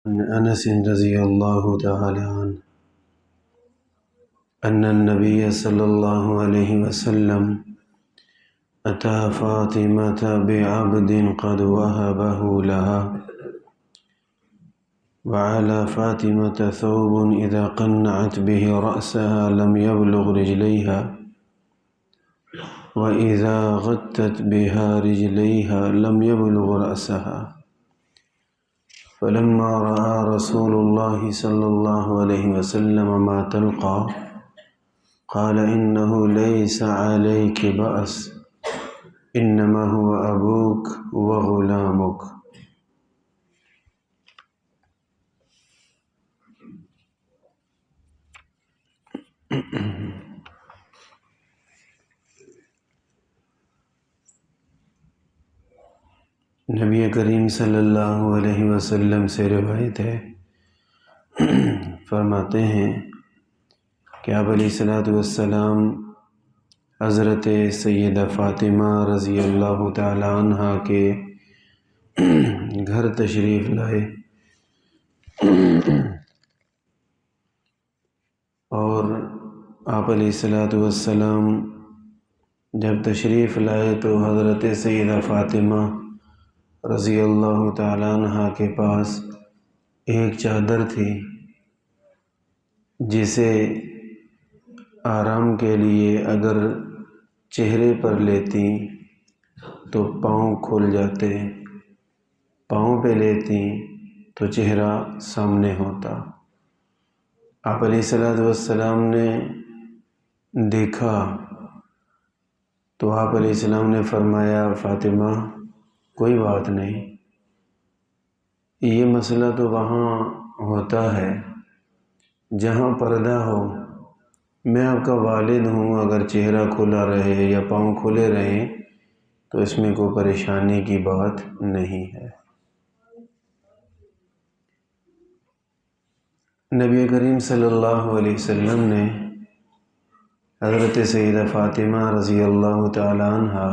عن انس رضی اللہ تعالی عنہ ان النبی صلی اللہ علیہ وسلم اتى فاطمة بعبد قد وهبه لها وعلى فاطمة ثوب إذا قنعت به رأسها لم يبلغ رجليها وإذا غطت بها رجليها لم يبلغ رأسها فلما رأى رسول الله صلى الله عليه وسلم ما تلقى قال إنه ليس عليك بأس إنما هو أبوك وغلامك. نبی کریم صلی اللہ علیہ وسلم سے روایت ہے، فرماتے ہیں کہ آپ علیہ الصلوۃ والسلام حضرت سیدہ فاطمہ رضی اللہ تعالی عنہ کے گھر تشریف لائے اور آپ علیہ الصلوۃ والسلام جب تشریف لائے تو حضرت سیدہ فاطمہ رضی اللہ تعالی عنہ کے پاس ایک چادر تھی جسے آرام کے لیے اگر چہرے پر لیتی تو پاؤں کھل جاتے، پاؤں پہ لیتی تو چہرہ سامنے ہوتا۔ آپ علیہ الصلوۃ والسلام نے دیکھا تو آپ علیہ السلام نے فرمایا، فاطمہ کوئی بات نہیں، یہ مسئلہ تو وہاں ہوتا ہے جہاں پردہ ہو، میں آپ کا والد ہوں، اگر چہرہ کھلا رہے یا پاؤں کھلے رہیں تو اس میں کوئی پریشانی کی بات نہیں ہے۔ نبی کریم صلی اللہ علیہ وسلم نے حضرت سیدہ فاطمہ رضی اللہ تعالی عنہ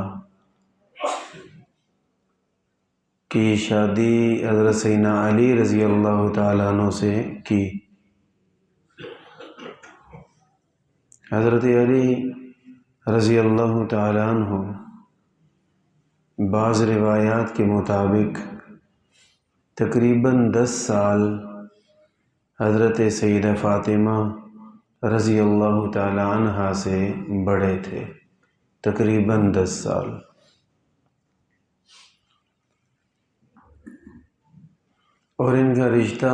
کی شادی حضرت سیدنا علی رضی اللہ تعالیٰ عنہ سے کی۔ حضرت علی رضی اللہ تعالیٰ عنہ بعض روایات کے مطابق تقریباً 10 سال حضرت سیدہ فاطمہ رضی اللہ تعالیٰ عنہ سے بڑے تھے، تقریباً 10 سال۔ اور ان کا رشتہ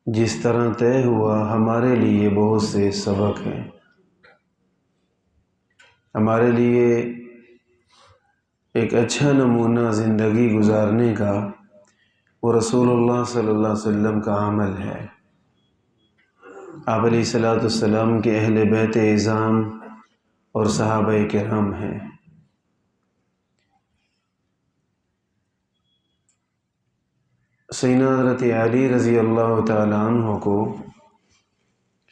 جس طرح طے ہوا، ہمارے لیے بہت سے سبق ہیں، ہمارے لیے ایک اچھا نمونہ زندگی گزارنے کا وہ رسول اللہ صلی اللہ علیہ وسلم کا عمل ہے۔ آپ علیہ الصلوۃ والسلام کے اہل بیت اعظام اور صحابہ کرام ہیں۔ سیدنا حضرت علی رضی اللہ تعالیٰ عنہ کو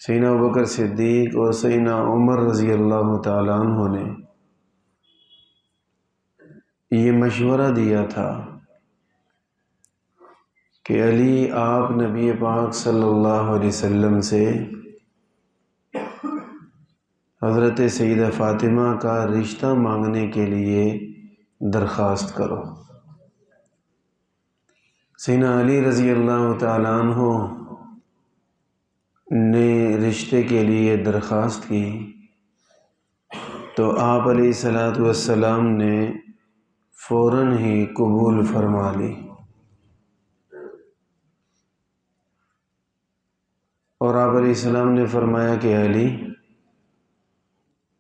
سیدنا ابوبکر صدیق اور سیدنا عمر رضی اللہ تعالیٰ عنہ نے یہ مشورہ دیا تھا کہ علی، آپ نبی پاک صلی اللہ علیہ وسلم سے حضرت سیدہ فاطمہ کا رشتہ مانگنے کے لیے درخواست کرو۔ سیدنا علی رضی اللہ تعالیٰ عنہ نے رشتے کے لیے درخواست کی تو آپ علیہ الصلوۃ والسلام نے فوراً ہی قبول فرما لی، اور آپ علیہ السلام نے فرمایا کہ علی،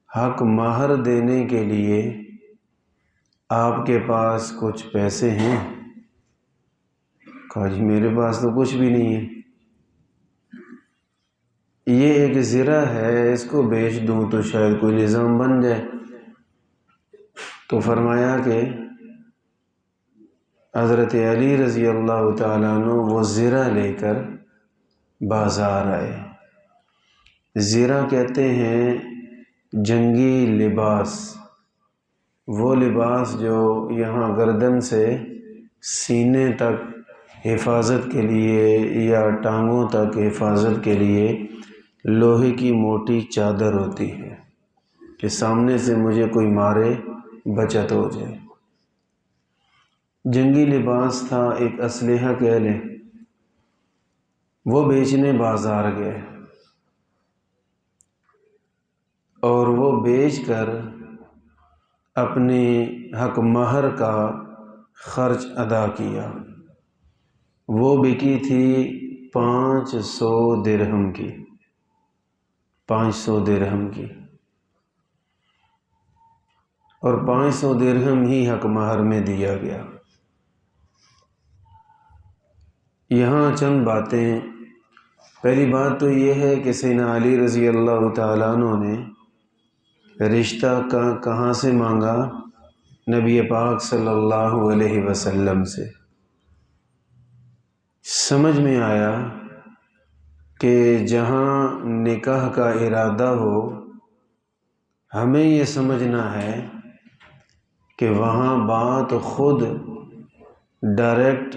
حق مہر دینے کے لیے آپ کے پاس کچھ پیسے ہیں؟ کہا جی میرے پاس تو کچھ بھی نہیں ہے، یہ ایک زرہ ہے، اس کو بیچ دوں تو شاید کوئی نظام بن جائے۔ تو فرمایا کہ حضرت علی رضی اللہ تعالیٰ عنہ وہ زرہ لے کر بازار آئے۔ زرہ کہتے ہیں جنگی لباس، وہ لباس جو یہاں گردن سے سینے تک حفاظت کے لیے یا ٹانگوں تک حفاظت کے لیے لوہے کی موٹی چادر ہوتی ہے کہ سامنے سے مجھے کوئی مارے بچت ہو جائے۔ جنگی لباس تھا، ایک اسلحہ کہہ لیں، وہ بیچنے بازار گئے اور وہ بیچ کر اپنی حق مہر کا خرچ ادا کیا۔ وہ بکی تھی 500 درہم کی، 500 درہم کی، اور 500 درہم ہی حق مہر میں دیا گیا۔ یہاں چند باتیں، پہلی بات تو یہ ہے کہ سیدنا علی رضی اللہ تعالیٰ عنہ نے رشتہ کہاں سے مانگا؟ نبی پاک صلی اللہ علیہ وسلم سے۔ سمجھ میں آیا کہ جہاں نکاح کا ارادہ ہو، ہمیں یہ سمجھنا ہے کہ وہاں بات خود ڈائریکٹ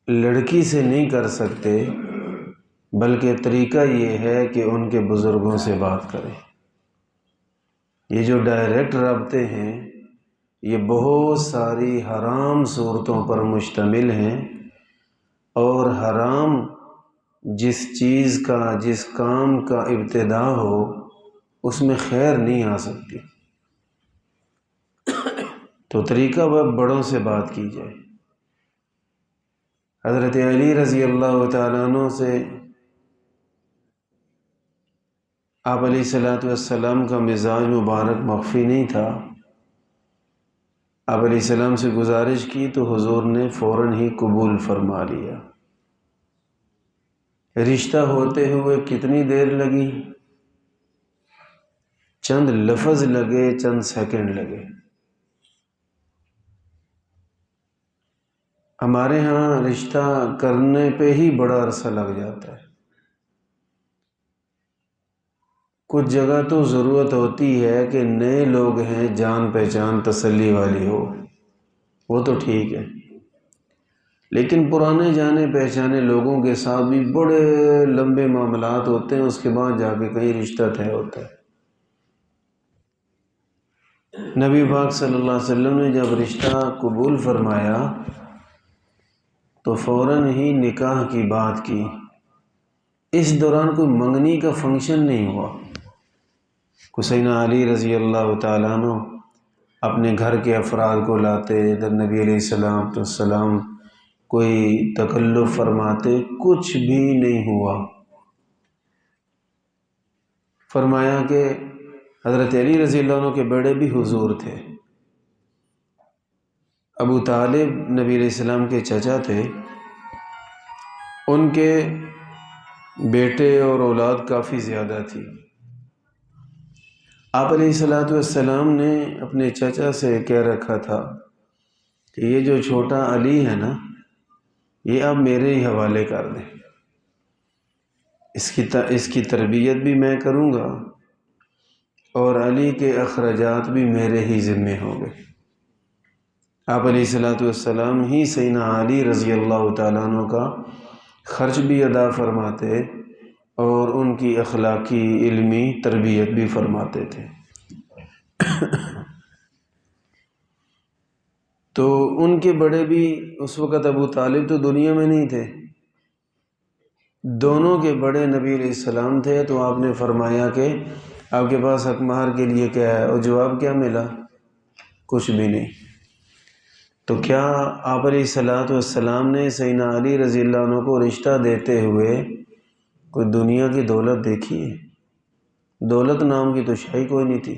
لڑکی سے نہیں کر سکتے، بلکہ طریقہ یہ ہے کہ ان کے بزرگوں سے بات کریں۔ یہ جو ڈائریکٹ رابطے ہیں یہ بہت ساری حرام صورتوں پر مشتمل ہیں، اور حرام جس چیز کا، جس کام کا ابتدا ہو اس میں خیر نہیں آ سکتی۔ تو طریقہ وہ بڑوں سے بات کی جائے۔ حضرت علی رضی اللہ تعالیٰ عنہ سے آپ علیہ الصلوۃ والسلام کا مزاج مبارک مخفی نہیں تھا۔ آپ علیہ السلام سے گزارش کی تو حضور نے فوراً ہی قبول فرما لیا۔ رشتہ ہوتے ہوئے کتنی دیر لگی؟ چند لفظ لگے، چند سیکنڈ لگے۔ ہمارے ہاں رشتہ کرنے پہ ہی بڑا عرصہ لگ جاتا ہے۔ کچھ جگہ تو ضرورت ہوتی ہے کہ نئے لوگ ہیں، جان پہچان تسلی والی ہو، وہ تو ٹھیک ہے، لیکن پرانے جانے پہچانے لوگوں کے ساتھ بھی بڑے لمبے معاملات ہوتے ہیں، اس کے بعد جا کے کہیں رشتہ طے ہوتا ہے۔ نبی پاک صلی اللہ علیہ وسلم نے جب رشتہ قبول فرمایا تو فوراً ہی نکاح کی بات کی۔ اس دوران کوئی منگنی کا فنکشن نہیں ہوا۔ سیدنا علی رضی اللہ تعالیٰ عنہ اپنے گھر کے افراد کو لاتے، ادھر نبی علیہ السلام کوئی تکلف فرماتے، کچھ بھی نہیں ہوا۔ فرمایا کہ حضرت علی رضی اللہ عنہ کے بڑے بھی حضور تھے، ابو طالب نبی علیہ السلام کے چچا تھے، ان کے بیٹے اور اولاد کافی زیادہ تھی۔ آپ علیہ السلام نے اپنے چچا سے کہہ رکھا تھا کہ یہ جو چھوٹا علی ہے نا، یہ آپ میرے ہی حوالے کر دیں، اس کی تربیت بھی میں کروں گا اور علی کے اخراجات بھی میرے ہی ذمے ہوں گے۔ آپ علیہ السلام ہی سیدنا علی رضی اللہ تعالیٰ عنہ کا خرچ بھی ادا فرماتے اور ان کی اخلاقی علمی تربیت بھی فرماتے تھے۔ تو ان کے بڑے بھی اس وقت، ابو طالب تو دنیا میں نہیں تھے، دونوں کے بڑے نبی علیہ السلام تھے۔ تو آپ نے فرمایا کہ آپ کے پاس حق مہر کے لیے کیا ہے؟ اور جواب کیا ملا؟ کچھ بھی نہیں۔ تو کیا آپ علیہ السلام نے سیدنا علی رضی اللہ عنہ کو رشتہ دیتے ہوئے کوئی دنیا کی دولت دیکھی ہے؟ دولت نام کی تو شے کوئی نہیں تھی،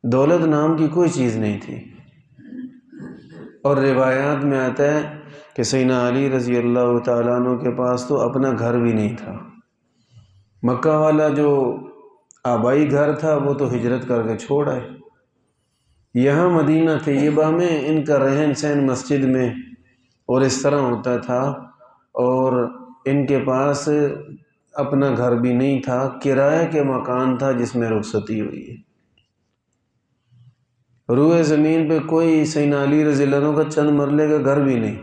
دولت نام کی کوئی چیز نہیں تھی۔ اور روایات میں آتا ہے کہ سیدنا علی رضی اللہ تعالیٰ عنہ کے پاس تو اپنا گھر بھی نہیں تھا۔ مکہ والا جو آبائی گھر تھا وہ تو ہجرت کر کے چھوڑ آئے، یہاں مدینہ طیبہ میں ان کا رہن سہن مسجد میں اور اس طرح ہوتا تھا، اور ان کے پاس اپنا گھر بھی نہیں تھا، کرایہ کے مکان تھا جس میں رخصتی ہوئی ہے۔ روئے زمین پہ کوئی سیدنا علی رضی اللہ عنہ کا چند مرلے کا گھر بھی نہیں،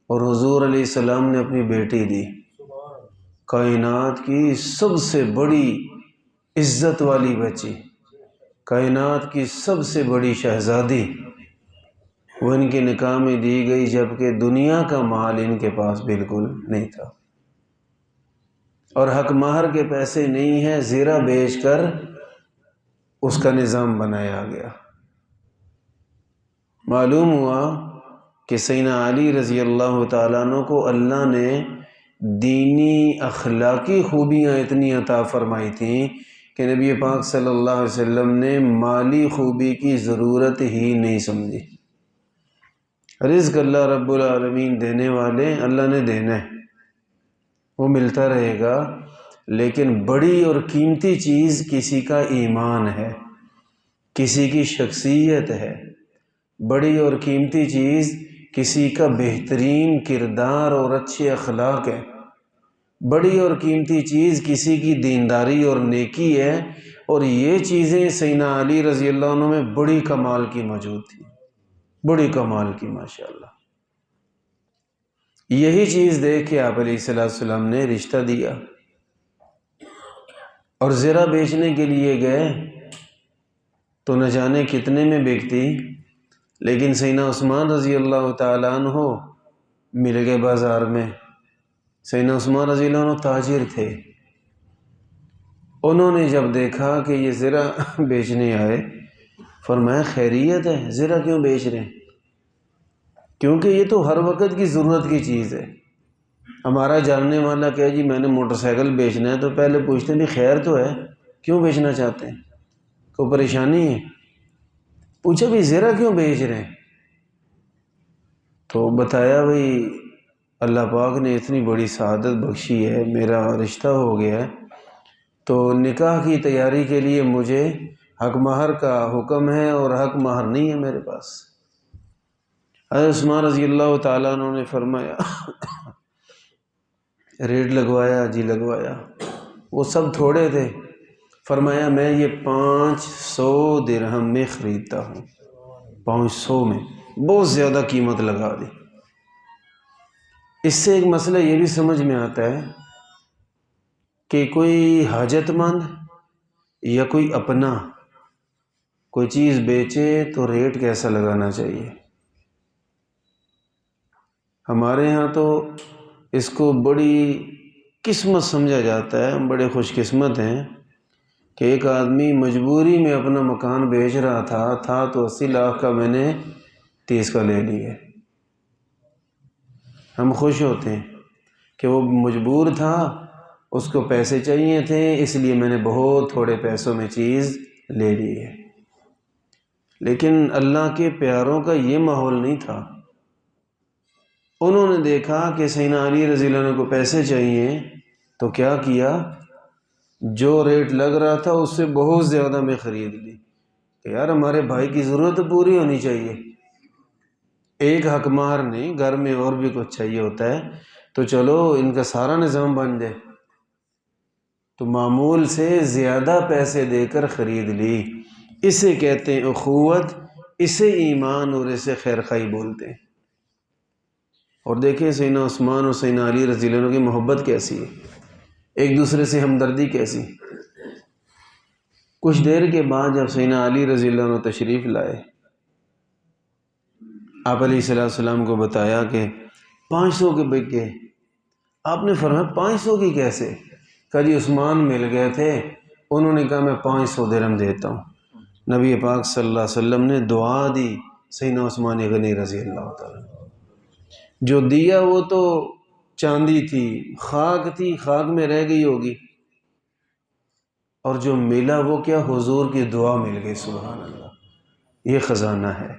اور حضور علیہ السلام نے اپنی بیٹی دی، کائنات کی سب سے بڑی عزت والی بچی، کائنات کی سب سے بڑی شہزادی، وہ ان کے نکاح میں دی گئی، جبکہ دنیا کا مال ان کے پاس بالکل نہیں تھا، اور حق مہر کے پیسے نہیں ہیں، زیرہ بیچ کر اس کا نظام بنایا گیا۔ معلوم ہوا کہ سیدنا علی رضی اللہ تعالیٰ عنہ کو اللہ نے دینی اخلاقی خوبیاں اتنی عطا فرمائی تھیں کہ نبی پاک صلی اللہ علیہ وسلم نے مالی خوبی کی ضرورت ہی نہیں سمجھی۔ رزق اللہ رب العالمین دینے والے، اللہ نے دینا ہے، وہ ملتا رہے گا، لیکن بڑی اور قیمتی چیز کسی کا ایمان ہے، کسی کی شخصیت ہے، بڑی اور قیمتی چیز کسی کا بہترین کردار اور اچھے اخلاق ہے، بڑی اور قیمتی چیز کسی کی دینداری اور نیکی ہے، اور یہ چیزیں سیدنا علی رضی اللہ عنہ میں بڑی کمال کی موجود تھی، بڑی کمال کی، ماشاءاللہ۔ یہی چیز دیکھ کے آپ علیہ السلام نے رشتہ دیا، اور زرہ بیچنے کے لیے گئے تو نہ جانے کتنے میں بکتی، لیکن سیدنا عثمان رضی اللہ تعالیٰ عنہ مل گئے بازار میں۔ سیدنا عثمان رضی اللہ عنہ تاجر تھے، انہوں نے جب دیکھا کہ یہ زرہ بیچنے آئے، فرمایا خیریت ہے، زرہ کیوں بیچ رہے ہیں؟ کیونکہ یہ تو ہر وقت کی ضرورت کی چیز ہے۔ ہمارا جاننے والا کہ جی میں نے موٹر سائیکل بیچنا ہے، تو پہلے پوچھتے ہیں بھی خیر تو ہے، کیوں بیچنا چاہتے ہیں، کوئی پریشانی ہے؟ پوچھا بھی زرہ کیوں بیچ رہے ہیں؟ تو بتایا بھئی اللہ پاک نے اتنی بڑی سعادت بخشی ہے، میرا رشتہ ہو گیا ہے، تو نکاح کی تیاری کے لیے مجھے حق مہر کا حکم ہے، اور حق مہر نہیں ہے میرے پاس۔ حضرت عثمان رضی اللہ تعالیٰ عنہ نے فرمایا ریٹ لگوایا، جی لگوایا، وہ سب تھوڑے تھے، فرمایا میں یہ 500 درہم میں خریدتا ہوں، 500 میں، بہت زیادہ قیمت لگا دی۔ اس سے ایک مسئلہ یہ بھی سمجھ میں آتا ہے کہ کوئی حاجت مند یا کوئی اپنا کوئی چیز بیچے تو ریٹ کیسا لگانا چاہیے۔ ہمارے ہاں تو اس کو بڑی قسمت سمجھا جاتا ہے، ہم بڑے خوش قسمت ہیں کہ ایک آدمی مجبوری میں اپنا مکان بیچ رہا تھا تو 80 لاکھ کا میں نے 30 کا لے لیے۔ ہم خوش ہوتے ہیں کہ وہ مجبور تھا، اس کو پیسے چاہیے تھے، اس لیے میں نے بہت تھوڑے پیسوں میں چیز لے لی ہے۔ لیکن اللہ کے پیاروں کا یہ ماحول نہیں تھا، انہوں نے دیکھا کہ سیدنا علی رضی اللہ عنہ کو پیسے چاہیے، تو کیا کیا، جو ریٹ لگ رہا تھا اس سے بہت زیادہ میں خرید لی کہ یار ہمارے بھائی کی ضرورت پوری ہونی چاہیے، ایک حق مہر نہیں، گھر میں اور بھی کچھ چاہیے ہوتا ہے، تو چلو ان کا سارا نظام بن جائے، تو معمول سے زیادہ پیسے دے کر خرید لی۔ اسے کہتے ہیں اخوت، اسے ایمان اور اسے خیر خواہی بولتے ہیں۔ اور دیکھیں سیدنا عثمان اور سیدنا علی رضی اللہ عنہ کی محبت کیسی ہے، ایک دوسرے سے ہمدردی کیسی۔ کچھ دیر کے بعد جب سیدنا علی رضی اللہ عنہ تشریف لائے، آپ علیہ السلام کو بتایا کہ 500 کے بک گئے۔ آپ نے فرمایا 500 کی کیسے؟ کہا جی عثمان مل گئے تھے، انہوں نے کہا میں 500 درہم دیتا ہوں۔ نبی پاک صلی اللہ علیہ وسلم نے دعا دی سیدنا عثمان غنی رضی اللہ تعالیٰ، جو دیا وہ تو چاندی تھی، خاک تھی، خاک میں رہ گئی ہوگی، اور جو ملا وہ کیا، حضور کی دعا مل گئی۔ سبحان اللہ، یہ خزانہ ہے۔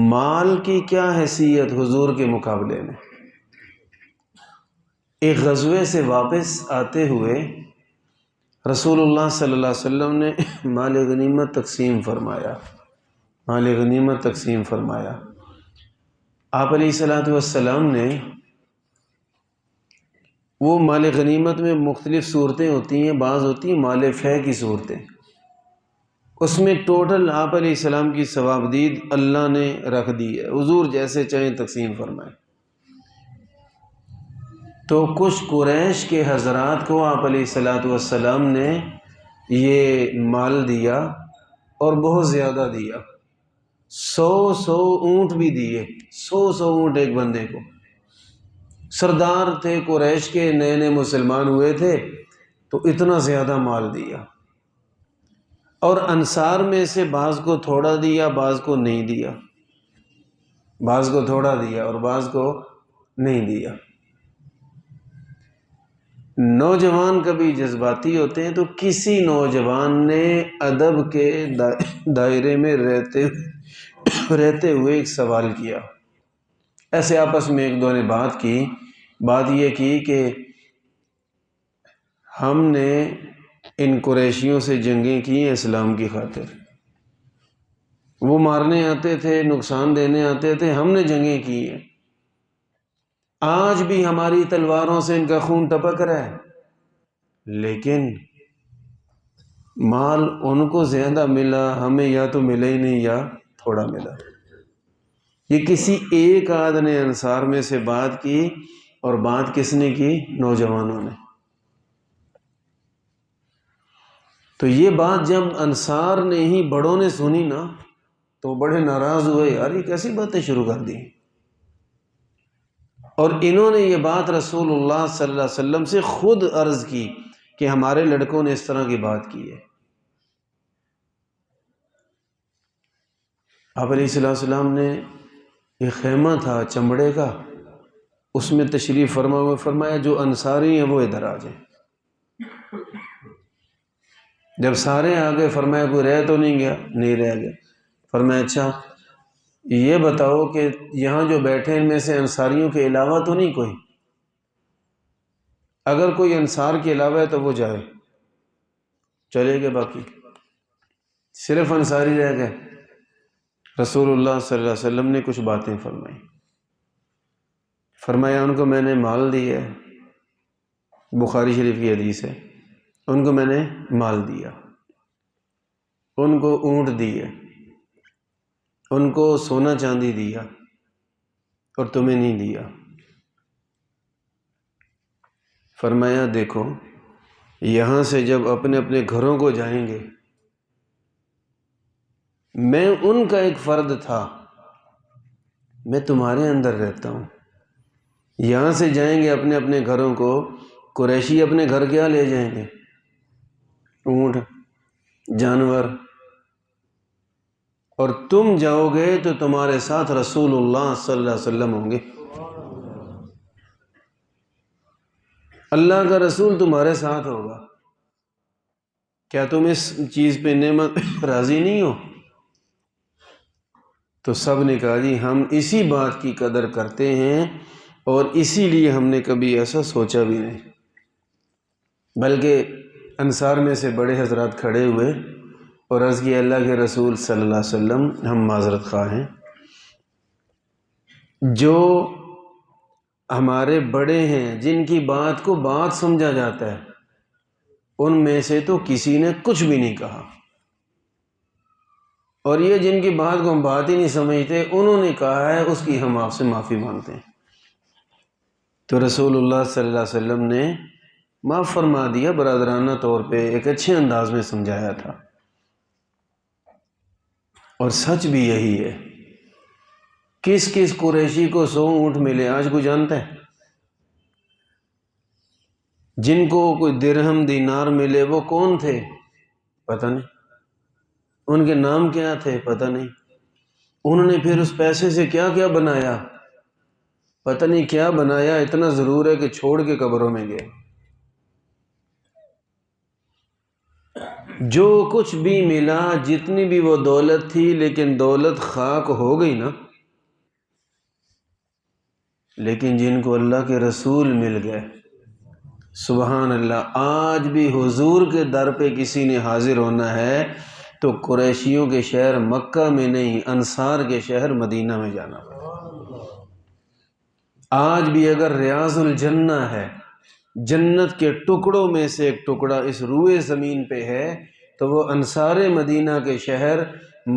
مال کی کیا حیثیت حضور کے مقابلے میں۔ ایک غزوے سے واپس آتے ہوئے رسول اللہ صلی اللہ علیہ وسلم نے مال غنیمت تقسیم فرمایا، مال غنیمت تقسیم فرمایا۔ آپ علیہ السلام نے وہ مال غنیمت میں مختلف صورتیں ہوتی ہیں، بعض ہوتی ہیں مال فے کی صورتیں، اس میں ٹوٹل آپ علیہ السلام کی ثوابدید اللہ نے رکھ دی ہے، حضور جیسے چاہیں تقسیم فرمائیں۔ تو کچھ قریش کے حضرات کو آپ علیہ السلام نے یہ مال دیا اور بہت زیادہ دیا، 100 اونٹ بھی دیے، 100 اونٹ ایک بندے کو۔ سردار تھے قریش کے، نئے نئے مسلمان ہوئے تھے، تو اتنا زیادہ مال دیا۔ اور انصار میں سے بعض کو تھوڑا دیا، بعض کو نہیں دیا، بعض کو تھوڑا دیا اور بعض کو نہیں دیا۔ نوجوان کبھی جذباتی ہوتے ہیں، تو کسی نوجوان نے ادب کے دائرے میں رہتے ہوئے ایک سوال کیا، ایسے آپس میں ایک دو نے بات یہ کی کہ ہم نے ان قریشیوں سے جنگیں کی ہیں اسلام کی خاطر، وہ مارنے آتے تھے، نقصان دینے آتے تھے، ہم نے جنگیں کی ہیں، آج بھی ہماری تلواروں سے ان کا خون ٹپک رہا ہے، لیکن مال ان کو زیادہ ملا، ہمیں یا تو ملا ہی نہیں یا تھوڑا ملا۔ یہ کسی ایک آدھ نے انصار میں سے بات کی، اور بات کس نے کی؟ نوجوانوں نے۔ تو یہ بات جب انصار نے ہی بڑوں نے سنی نا، تو بڑے ناراض ہوئے، یار یہ کیسی باتیں شروع کر دی۔ اور انہوں نے یہ بات رسول اللہ صلی اللہ علیہ وسلم سے خود عرض کی کہ ہمارے لڑکوں نے اس طرح کی بات کی ہے۔ آپ علیہ السلام نے ایک خیمہ تھا چمڑے کا، اس میں تشریف فرما ہوئے فرمایا جو انصاری ہیں وہ ادھر آ جائیں۔ جب سارے آگے فرمایا کوئی رہ تو نہیں گیا؟ نہیں رہ گیا۔ فرمایا اچھا یہ بتاؤ کہ یہاں جو بیٹھے ان میں سے انصاریوں کے علاوہ تو نہیں کوئی؟ اگر کوئی انصار کے علاوہ ہے تو وہ جائے۔ چلے گئے، باقی صرف انصاری رہ گئے۔ رسول اللہ صلی اللہ علیہ وسلم نے کچھ باتیں فرمائی، فرمایا ان کو میں نے مال دیا ہے، بخاری شریف کی حدیث ہے، ان کو میں نے مال دیا، ان کو اونٹ دیے، ان کو سونا چاندی دیا، اور تمہیں نہیں دیا۔ فرمایا دیکھو یہاں سے جب اپنے اپنے گھروں کو جائیں گے، میں ان کا ایک فرد تھا، میں تمہارے اندر رہتا ہوں، یہاں سے جائیں گے اپنے اپنے گھروں کو، قریشی اپنے گھر کیا لے جائیں گے؟ اونٹ، جانور، اور تم جاؤ گے تو تمہارے ساتھ رسول اللہ صلی اللہ علیہ وسلم ہوں گے، اللہ کا رسول تمہارے ساتھ ہوگا، کیا تم اس چیز پہ نعمت راضی نہیں ہو؟ تو سب نے کہا جی ہم اسی بات کی قدر کرتے ہیں، اور اسی لیے ہم نے کبھی ایسا سوچا بھی نہیں۔ بلکہ انصار میں سے بڑے حضرات کھڑے ہوئے اور عرض کیا اللہ کے رسول صلی اللہ علیہ وسلم ہم معذرت خواہ ہیں، جو ہمارے بڑے ہیں جن کی بات کو بات سمجھا جاتا ہے، ان میں سے تو کسی نے کچھ بھی نہیں کہا، اور یہ جن کی بات کو ہم بات ہی نہیں سمجھتے انہوں نے کہا ہے، اس کی ہم آپ سے معافی مانگتے ہیں۔ تو رسول اللہ صلی اللہ علیہ وسلم نے معاف فرما دیا، برادرانہ طور پہ ایک اچھے انداز میں سمجھایا تھا۔ اور سچ بھی یہی ہے، کس کس قریشی کو 100 اونٹ ملے آج کوئی جانتا ہے؟ جن کو کوئی درہم دینار ملے وہ کون تھے؟ پتہ نہیں۔ ان کے نام کیا تھے؟ پتہ نہیں۔ انہوں نے پھر اس پیسے سے کیا کیا بنایا؟ پتہ نہیں کیا بنایا، اتنا ضرور ہے کہ چھوڑ کے قبروں میں گئے۔ جو کچھ بھی ملا، جتنی بھی وہ دولت تھی، لیکن دولت خاک ہو گئی نا۔ لیکن جن کو اللہ کے رسول مل گئے، سبحان اللہ، آج بھی حضور کے در پہ کسی نے حاضر ہونا ہے تو قریشیوں کے شہر مکہ میں نہیں، انصار کے شہر مدینہ میں جانا پڑے۔ آج بھی اگر ریاض الجنہ ہے، جنت کے ٹکڑوں میں سے ایک ٹکڑا اس روئے زمین پہ ہے تو وہ انصار مدینہ کے شہر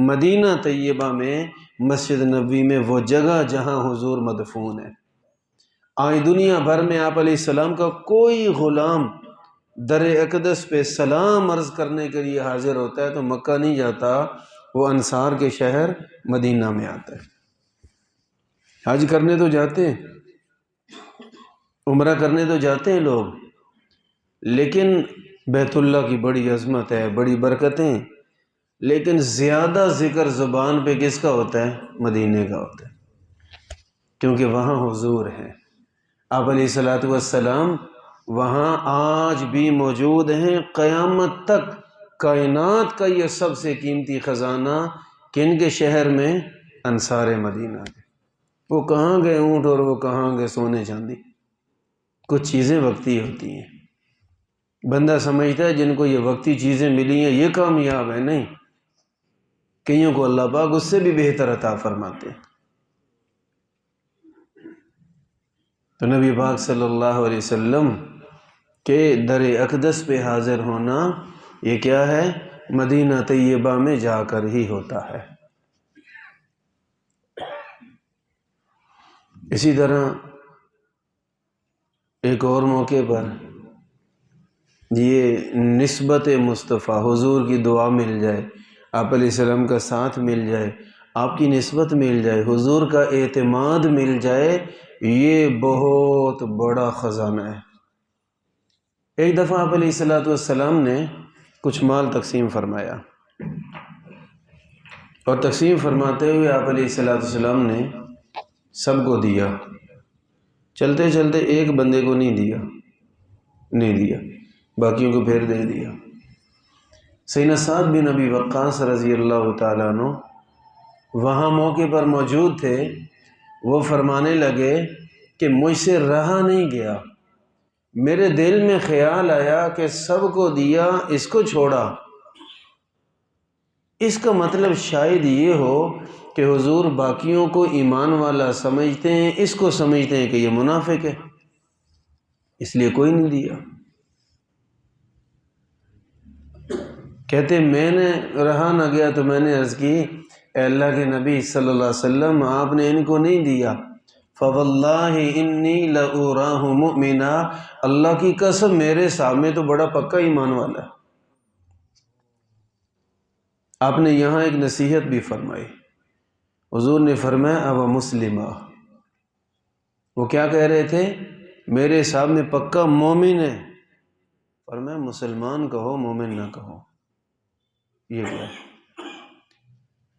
مدینہ طیبہ میں مسجد نبوی میں وہ جگہ جہاں حضور مدفون ہے۔ آج دنیا بھر میں آپ علیہ السلام کا کوئی غلام در اقدس پہ سلام عرض کرنے کے لیے حاضر ہوتا ہے تو مکہ نہیں جاتا، وہ انصار کے شہر مدینہ میں آتا ہے۔ حج کرنے تو جاتے ہیں، عمرہ کرنے تو جاتے ہیں لوگ، لیکن بیت اللہ کی بڑی عظمت ہے، بڑی برکتیں، لیکن زیادہ ذکر زبان پہ کس کا ہوتا ہے؟ مدینے کا ہوتا ہے، کیونکہ وہاں حضور ہے۔ آپ علیہ السلام وہاں آج بھی موجود ہیں، قیامت تک کائنات کا یہ سب سے قیمتی خزانہ کن کے شہر میں؟ انصار مدینہ کے۔ وہ کہاں گئے اونٹ اور وہ کہاں گئے سونے چاندی؟ کچھ چیزیں وقتی ہوتی ہیں، بندہ سمجھتا ہے جن کو یہ وقتی چیزیں ملی ہیں یہ کامیاب ہے، نہیں، کئیوں کو اللہ پاک اس سے بھی بہتر عطا فرماتے ہیں۔ تو نبی پاک صلی اللہ علیہ وسلم کے در اقدس پہ حاضر ہونا یہ کیا ہے؟ مدینہ طیبہ میں جا کر ہی ہوتا ہے۔ اسی طرح ایک اور موقع پر یہ نسبت مصطفیٰ، حضور کی دعا مل جائے، آپ علیہ السلام کا ساتھ مل جائے، آپ کی نسبت مل جائے، حضور کا اعتماد مل جائے، یہ بہت بڑا خزانہ ہے۔ ایک دفعہ آپ علیہ السلام نے کچھ مال تقسیم فرمایا، اور تقسیم فرماتے ہوئے آپ علیہ السلام نے سب کو دیا، چلتے چلتے ایک بندے کو نہیں دیا، باقیوں کو پھر دے دیا۔ سیدنا سعد بن ابی وقاص رضی اللہ تعالیٰ عنہ وہاں موقع پر موجود تھے، وہ فرمانے لگے کہ مجھ سے رہا نہیں گیا، میرے دل میں خیال آیا کہ سب کو دیا، اس کو چھوڑا، اس کا مطلب شاید یہ ہو کہ حضور باقیوں کو ایمان والا سمجھتے ہیں، اس کو سمجھتے ہیں کہ یہ منافق ہے، اس لیے کوئی نہیں دیا۔ کہتے میں نے رہا نہ گیا تو میں نے عرض کی، اے اللہ کے نبی صلی اللہ علیہ وسلم، آپ نے ان کو نہیں دیا، فَوَاللَّهِ إِنِّي لَأُرَاهُ مُؤْمِنًا، اللہ کی قسم میرے سامنے تو بڑا پکا ایمان والا ہے۔ آپ نے یہاں ایک نصیحت بھی فرمائی، حضور نے فرمایا اب مسلمہ، وہ کیا کہہ رہے تھے؟ میرے سامنے پکا مومن ہے، فرمایا مسلمان کہو مومن نہ کہو، یہ کیا ہے؟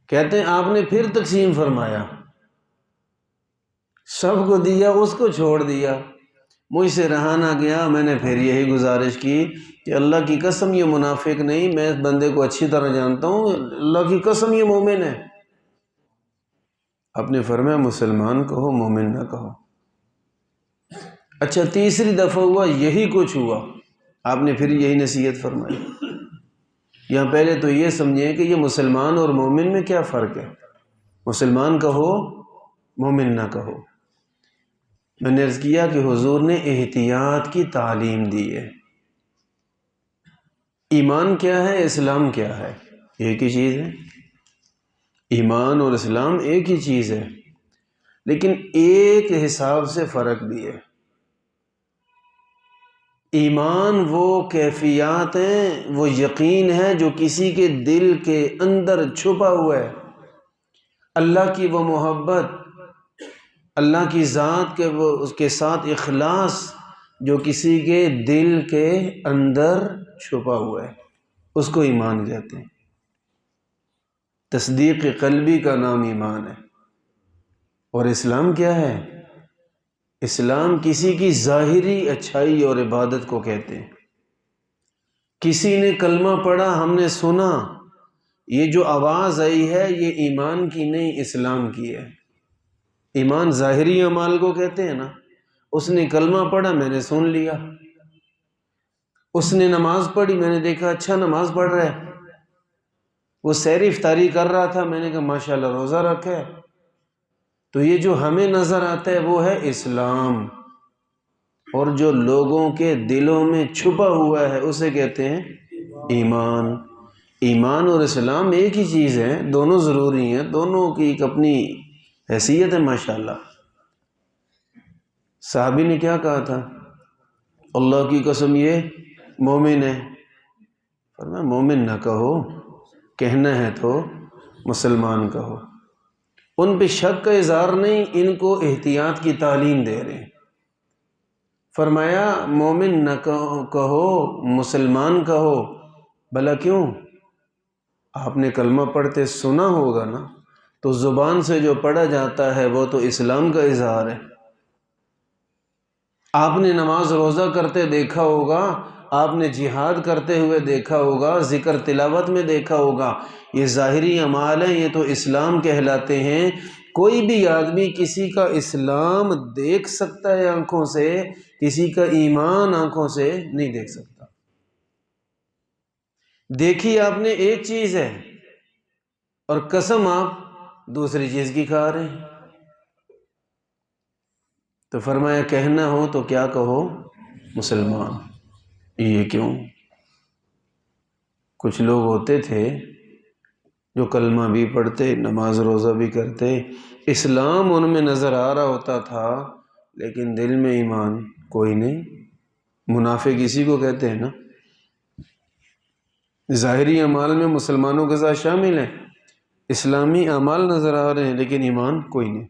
کہتے ہیں آپ نے پھر تقسیم فرمایا، سب کو دیا، اس کو چھوڑ دیا، مجھ سے رہا نہ گیا، میں نے پھر یہی گزارش کی کہ اللہ کی قسم یہ منافق نہیں، میں اس بندے کو اچھی طرح جانتا ہوں، اللہ کی قسم یہ مومن ہے۔ آپ نے فرمایا مسلمان کہو مومن نہ کہو۔ اچھا تیسری دفعہ ہوا، یہی کچھ ہوا، آپ نے پھر یہی نصیحت فرمائی۔ یہاں پہلے تو یہ سمجھیں کہ یہ مسلمان اور مومن میں کیا فرق ہے، مسلمان کہو مومن نہ کہو۔ میں نے عرض کیا کہ حضور نے احتیاط کی تعلیم دی ہے۔ ایمان کیا ہے، اسلام کیا ہے، ایک ہی چیز ہے، ایمان اور اسلام ایک ہی چیز ہے، لیکن ایک حساب سے فرق بھی ہے۔ ایمان وہ کیفیات ہیں، وہ یقین ہے جو کسی کے دل کے اندر چھپا ہوا ہے، اللہ کی وہ محبت، اللہ کی ذات کے وہ اس کے ساتھ اخلاص جو کسی کے دل کے اندر چھپا ہوا ہے، اس کو ایمان کہتے ہیں۔ تصدیق قلبی کا نام ایمان ہے۔ اور اسلام کیا ہے؟ اسلام کسی کی ظاہری اچھائی اور عبادت کو کہتے ہیں۔ کسی نے کلمہ پڑھا، ہم نے سنا، یہ جو آواز آئی ہے یہ ایمان کی نہیں اسلام کی ہے۔ ایمان ظاہری اعمال کو کہتے ہیں نا، اس نے کلمہ پڑھا میں نے سن لیا، اس نے نماز پڑھی میں نے دیکھا اچھا نماز پڑھ رہا ہے، وہ سحر افطاری کر رہا تھا میں نے کہا ماشاءاللہ روزہ رکھا ہے، تو یہ جو ہمیں نظر آتا ہے وہ ہے اسلام، اور جو لوگوں کے دلوں میں چھپا ہوا ہے اسے کہتے ہیں ایمان۔ ایمان اور اسلام ایک ہی چیز ہے، دونوں ضروری ہیں، دونوں کی ایک اپنی حیثیت ہے ماشاءاللہ۔ صحابی نے کیا کہا تھا؟ اللہ کی قسم یہ مومن ہے۔ فرمایا مومن نہ کہو، کہنا ہے تو مسلمان کہو۔ ان پہ شک کا اظہار نہیں، ان کو احتیاط کی تعلیم دے رہے ہیں۔ فرمایا مومن نہ کہو، مسلمان کہو۔ بھلا کیوں؟ آپ نے کلمہ پڑھتے سنا ہوگا نا، تو زبان سے جو پڑھا جاتا ہے وہ تو اسلام کا اظہار ہے۔ آپ نے نماز روزہ کرتے دیکھا ہوگا، آپ نے جہاد کرتے ہوئے دیکھا ہوگا، ذکر تلاوت میں دیکھا ہوگا، یہ ظاہری اعمال ہیں، یہ تو اسلام کہلاتے ہیں۔ کوئی بھی آدمی کسی کا اسلام دیکھ سکتا ہے آنکھوں سے، کسی کا ایمان آنکھوں سے نہیں دیکھ سکتا۔ دیکھی آپ نے ایک چیز ہے اور قسم آپ دوسری چیز کی کھا رہے ہیں۔ تو فرمایا کہنا ہو تو کیا کہو؟ مسلمان۔ یہ کیوں؟ کچھ لوگ ہوتے تھے جو کلمہ بھی پڑھتے، نماز روزہ بھی کرتے، اسلام ان میں نظر آ رہا ہوتا تھا، لیکن دل میں ایمان کوئی نہیں۔ منافق اسی کو کہتے ہیں نا، ظاہری اعمال میں مسلمانوں کے ساتھ شامل ہیں، اسلامی اعمال نظر آ رہے ہیں لیکن ایمان کوئی نہیں۔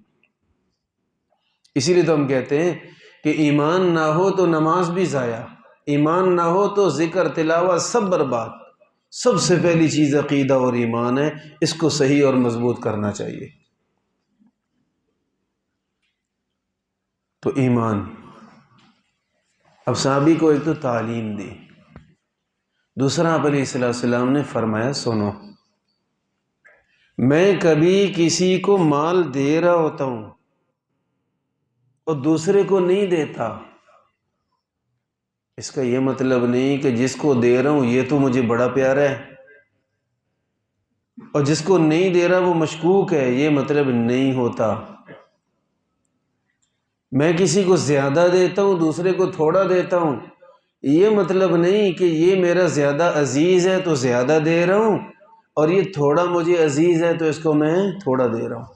اسی لیے تو ہم کہتے ہیں کہ ایمان نہ ہو تو نماز بھی ضائع، ایمان نہ ہو تو ذکر تلاوت سب برباد۔ سب سے پہلی چیز عقیدہ اور ایمان ہے، اس کو صحیح اور مضبوط کرنا چاہیے۔ تو ایمان، اب صحابی کو ایک تو تعلیم دی، دوسرا آپ علیہ السلام نے فرمایا سنو، میں کبھی کسی کو مال دے رہا ہوتا ہوں اور دوسرے کو نہیں دیتا، اس کا یہ مطلب نہیں کہ جس کو دے رہا ہوں یہ تو مجھے بڑا پیارا ہے اور جس کو نہیں دے رہا وہ مشکوک ہے، یہ مطلب نہیں ہوتا۔ میں کسی کو زیادہ دیتا ہوں، دوسرے کو تھوڑا دیتا ہوں، یہ مطلب نہیں کہ یہ میرا زیادہ عزیز ہے تو زیادہ دے رہا ہوں اور یہ تھوڑا مجھے عزیز ہے تو اس کو میں تھوڑا دے رہا ہوں،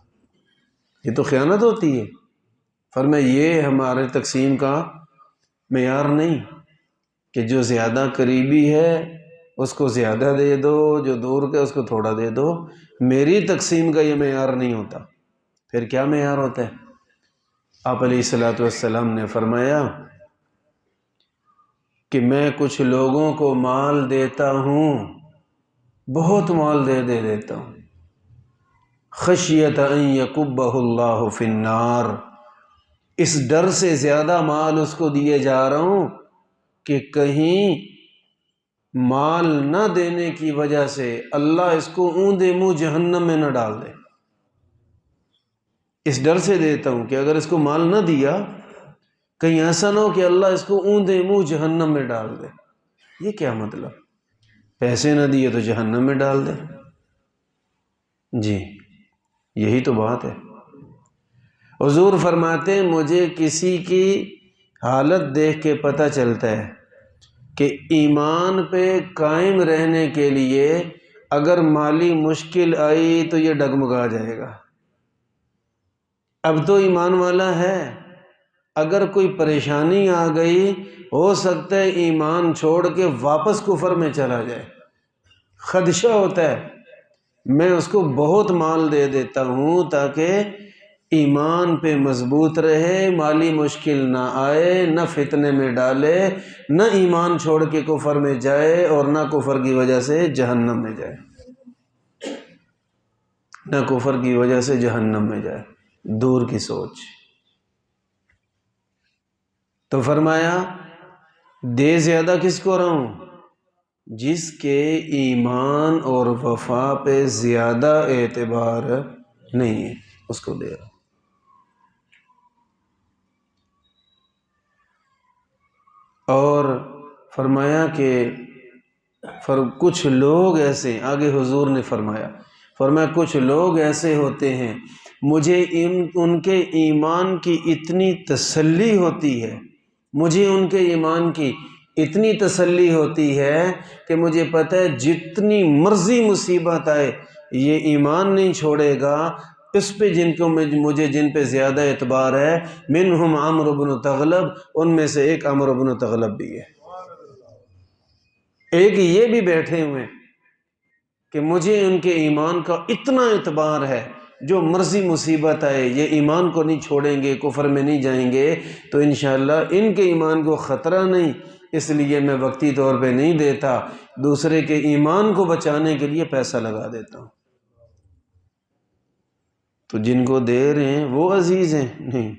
یہ تو خیانت ہوتی ہے۔ فرمایا یہ ہمارے تقسیم کا معیار نہیں کہ جو زیادہ قریبی ہے اس کو زیادہ دے دو، جو دور کا اس کو تھوڑا دے دو، میری تقسیم کا یہ معیار نہیں ہوتا۔ پھر کیا معیار ہوتا ہے؟ آپ علیہ السلام نے فرمایا کہ میں کچھ لوگوں کو مال دیتا ہوں، بہت مال دے دیتا ہوں، خشیت ان یکبہ اللہ فی النار، اس ڈر سے زیادہ مال اس کو دیے جا رہا ہوں کہ کہیں مال نہ دینے کی وجہ سے اللہ اس کو اوندے منہ جہنم میں نہ ڈال دے۔ اس ڈر سے دیتا ہوں کہ اگر اس کو مال نہ دیا کہیں ایسا نہ ہو کہ اللہ اس کو اوندے منہ جہنم میں ڈال دے۔ یہ کیا مطلب؟ پیسے نہ دیے تو جہنم میں ڈال دے؟ جی یہی تو بات ہے۔ حضور فرماتے ہیں مجھے کسی کی حالت دیکھ کے پتہ چلتا ہے کہ ایمان پہ قائم رہنے کے لیے اگر مالی مشکل آئی تو یہ ڈگمگا جائے گا۔ اب تو ایمان والا ہے، اگر کوئی پریشانی آ گئی ہو سکتا ہے ایمان چھوڑ کے واپس کفر میں چلا جائے، خدشہ ہوتا ہے۔ میں اس کو بہت مال دے دیتا ہوں تاکہ ایمان پہ مضبوط رہے، مالی مشکل نہ آئے، نہ فتنے میں ڈالے، نہ ایمان چھوڑ کے کفر میں جائے اور نہ کفر کی وجہ سے جہنم میں جائے، نہ کفر کی وجہ سے جہنم میں جائے۔ دور کی سوچ۔ تو فرمایا دے زیادہ کس کو رہا ہوں؟ جس کے ایمان اور وفا پہ زیادہ اعتبار نہیں ہے اس کو دے رہا ہوں۔ اور فرمایا کہ کچھ لوگ ایسے، آگے حضور نے فرمایا کچھ لوگ ایسے ہوتے ہیں مجھے ان کے ایمان کی اتنی تسلی ہوتی ہے، مجھے ان کے ایمان کی اتنی تسلی ہوتی ہے کہ مجھے پتہ ہے جتنی مرضی مصیبت آئے یہ ایمان نہیں چھوڑے گا، اس پہ مجھے جن پہ زیادہ اعتبار ہے، منہم عمرو بن تغلب، ان میں سے ایک عمرو بن تغلب بھی ہے، ایک یہ بھی بیٹھے ہوئے کہ مجھے ان کے ایمان کا اتنا اعتبار ہے، جو مرضی مصیبت آئے یہ ایمان کو نہیں چھوڑیں گے، کفر میں نہیں جائیں گے، تو انشاءاللہ ان کے ایمان کو خطرہ نہیں، اس لیے میں وقتی طور پہ نہیں دیتا، دوسرے کے ایمان کو بچانے کے لیے پیسہ لگا دیتا ہوں۔ تو جن کو دے رہے ہیں وہ عزیز ہیں؟ نہیں،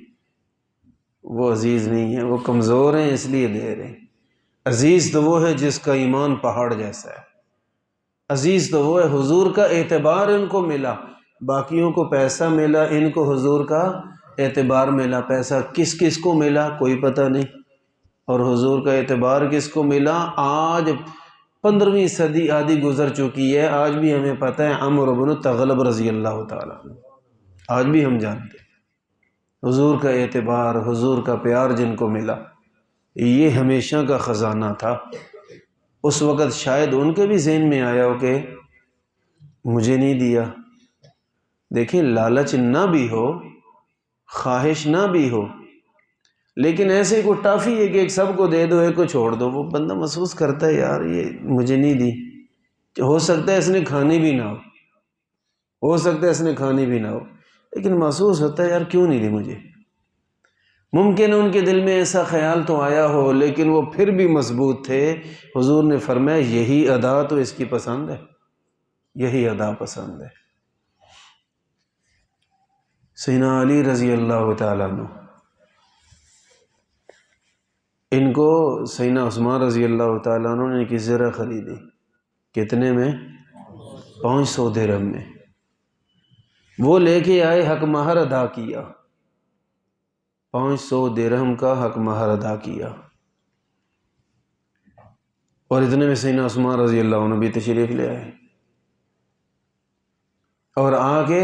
وہ عزیز نہیں ہیں، وہ کمزور ہیں اس لیے دے رہے ہیں۔ عزیز تو وہ ہے جس کا ایمان پہاڑ جیسا ہے، عزیز تو وہ ہے حضور کا اعتبار ان کو ملا، باقیوں کو پیسہ ملا، ان کو حضور کا اعتبار ملا۔ پیسہ کس کس کو ملا کوئی پتہ نہیں، اور حضور کا اعتبار کس کو ملا؟ آج 15ویں صدی آدھی گزر چکی ہے، آج بھی ہمیں پتہ ہے عمرو بن تغلب رضی اللہ تعالیٰ عنہ، آج بھی ہم جانتے ہیں حضور کا اعتبار، حضور کا پیار جن کو ملا، یہ ہمیشہ کا خزانہ تھا۔ اس وقت شاید ان کے بھی ذہن میں آیا ہو کہ مجھے نہیں دیا۔ دیکھیں لالچ نہ بھی ہو، خواہش نہ بھی ہو، لیکن ایسے کوئی ٹافی ہے کہ ایک سب کو دے دو ایک کو چھوڑ دو، وہ بندہ محسوس کرتا ہے یار یہ مجھے نہیں دی، ہو سکتا ہے اس نے کھانی بھی نہ ہو سکتا ہے اس نے کھانی بھی نہ ہو، لیکن محسوس ہوتا ہے یار کیوں نہیں دی مجھے۔ ممکن ان کے دل میں ایسا خیال تو آیا ہو لیکن وہ پھر بھی مضبوط تھے۔ حضور نے فرمایا یہی ادا تو اس کی پسند ہے، یہی ادا پسند ہے۔ سیدنا علی رضی اللہ تعالیٰ عنہ، ان کو سیدنا عثمان رضی اللہ تعالیٰ عنہ نے کی زرہ خریدی، کتنے میں؟ 500 درہم میں۔ وہ لے کے آئے، حق مہر ادا کیا، 500 درہم کا حق مہر ادا کیا، اور اتنے میں سیدنا عثمان رضی اللہ عنہ بھی تشریف لے آئے، اور آگے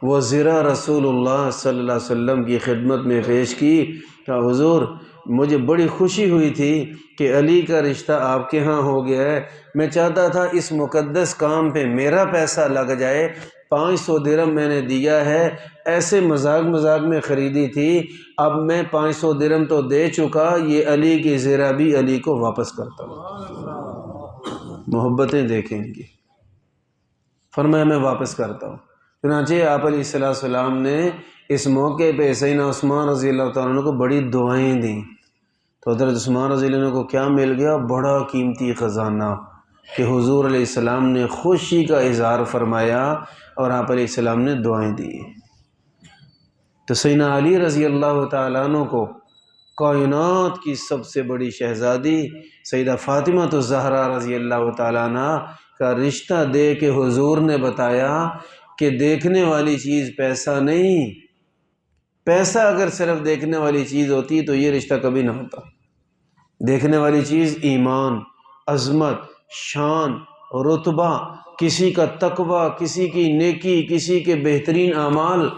وہ زرہ رسول اللہ صلی اللہ علیہ وسلم کی خدمت میں پیش کی کہ حضور مجھے بڑی خوشی ہوئی تھی کہ علی کا رشتہ آپ کے ہاں ہو گیا ہے، میں چاہتا تھا اس مقدس کام پہ میرا پیسہ لگ جائے، 500 درہم میں نے دیا ہے، ایسے مذاق میں خریدی تھی، اب میں 500 درہم تو دے چکا، یہ علی کی زرہ بھی علی کو واپس کرتا ہوں۔ محبتیں دیکھیں ان کی، فرمایا میں واپس کرتا ہوں۔ چنانچہ آپ علیہ السلام نے اس موقع پہ سیدنا عثمان رضی اللہ تعالیٰ عنہ کو بڑی دعائیں دیں، تو حضرت عثمان رضی اللہ عنہ کو کیا مل گیا؟ بڑا قیمتی خزانہ، کہ حضور علیہ السلام نے خوشی کا اظہار فرمایا اور آپ علیہ السلام نے دعائیں دی۔ تو سیدنا علی رضی اللہ تعالیٰ عنہ کو کائنات کی سب سے بڑی شہزادی سیدہ فاطمہ الزہرا رضی اللہ تعالیٰ عنہ کا رشتہ دے کے حضور نے بتایا کہ دیکھنے والی چیز پیسہ نہیں، پیسہ اگر صرف دیکھنے والی چیز ہوتی تو یہ رشتہ کبھی نہ ہوتا، دیکھنے والی چیز ایمان، عظمت، شان، رتبہ، کسی کا تقوی، کسی کی نیکی، کسی کے بہترین اعمال